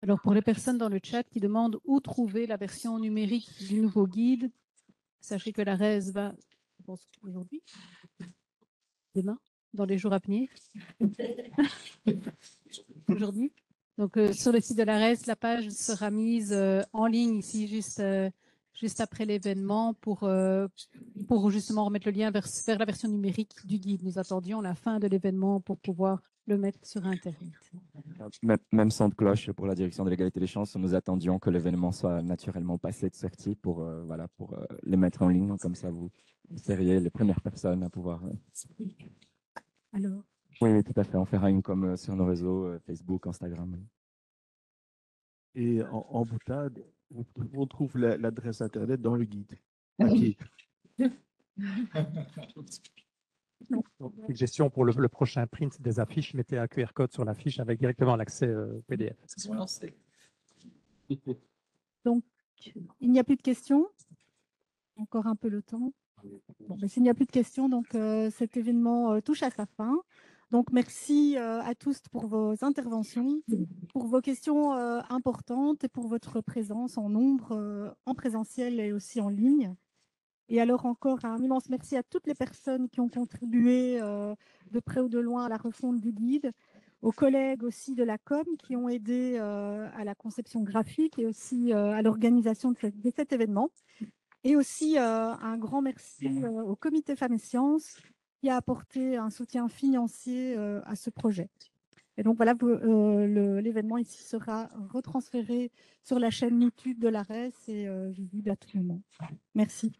Alors, pour les personnes dans le chat qui demandent où trouver la version numérique du nouveau guide, sachez que la RES va, je pense, aujourd'hui, demain, dans les jours à venir, aujourd'hui. Donc, sur le site de la RES, la page sera mise en ligne ici, juste après l'événement, pour justement remettre le lien vers la version numérique du guide. Nous attendions la fin de l'événement pour pouvoir le mettre sur Internet. Même son de cloche pour la direction de l'égalité des chances, nous attendions que l'événement soit naturellement passé de sortie pour, voilà, pour les mettre en ligne. Comme ça, vous seriez les premières personnes à pouvoir. Alors. Oui, tout à fait. On fera une comme sur nos réseaux, Facebook, Instagram. Et en boutade, on trouve l'adresse Internet dans le guide. Papier. Suggestion pour le prochain print des affiches, mettez un QR code sur l'affiche avec directement l'accès PDF. Donc, il n'y a plus de questions? Encore un peu le temps. Bon, ben, s'il n'y a plus de questions, donc cet événement touche à sa fin. Donc, merci à tous pour vos interventions, pour vos questions importantes et pour votre présence en nombre, en présentiel et aussi en ligne. Et alors encore un immense merci à toutes les personnes qui ont contribué de près ou de loin à la refonte du guide, aux collègues aussi de la com qui ont aidé à la conception graphique et aussi à l'organisation de cet événement. Et aussi un grand merci au Comité Femmes et Sciences qui a apporté un soutien financier à ce projet. Et donc voilà, l'événement ici sera retransféré sur la chaîne YouTube de l'ARES et visible à tout moment. Merci.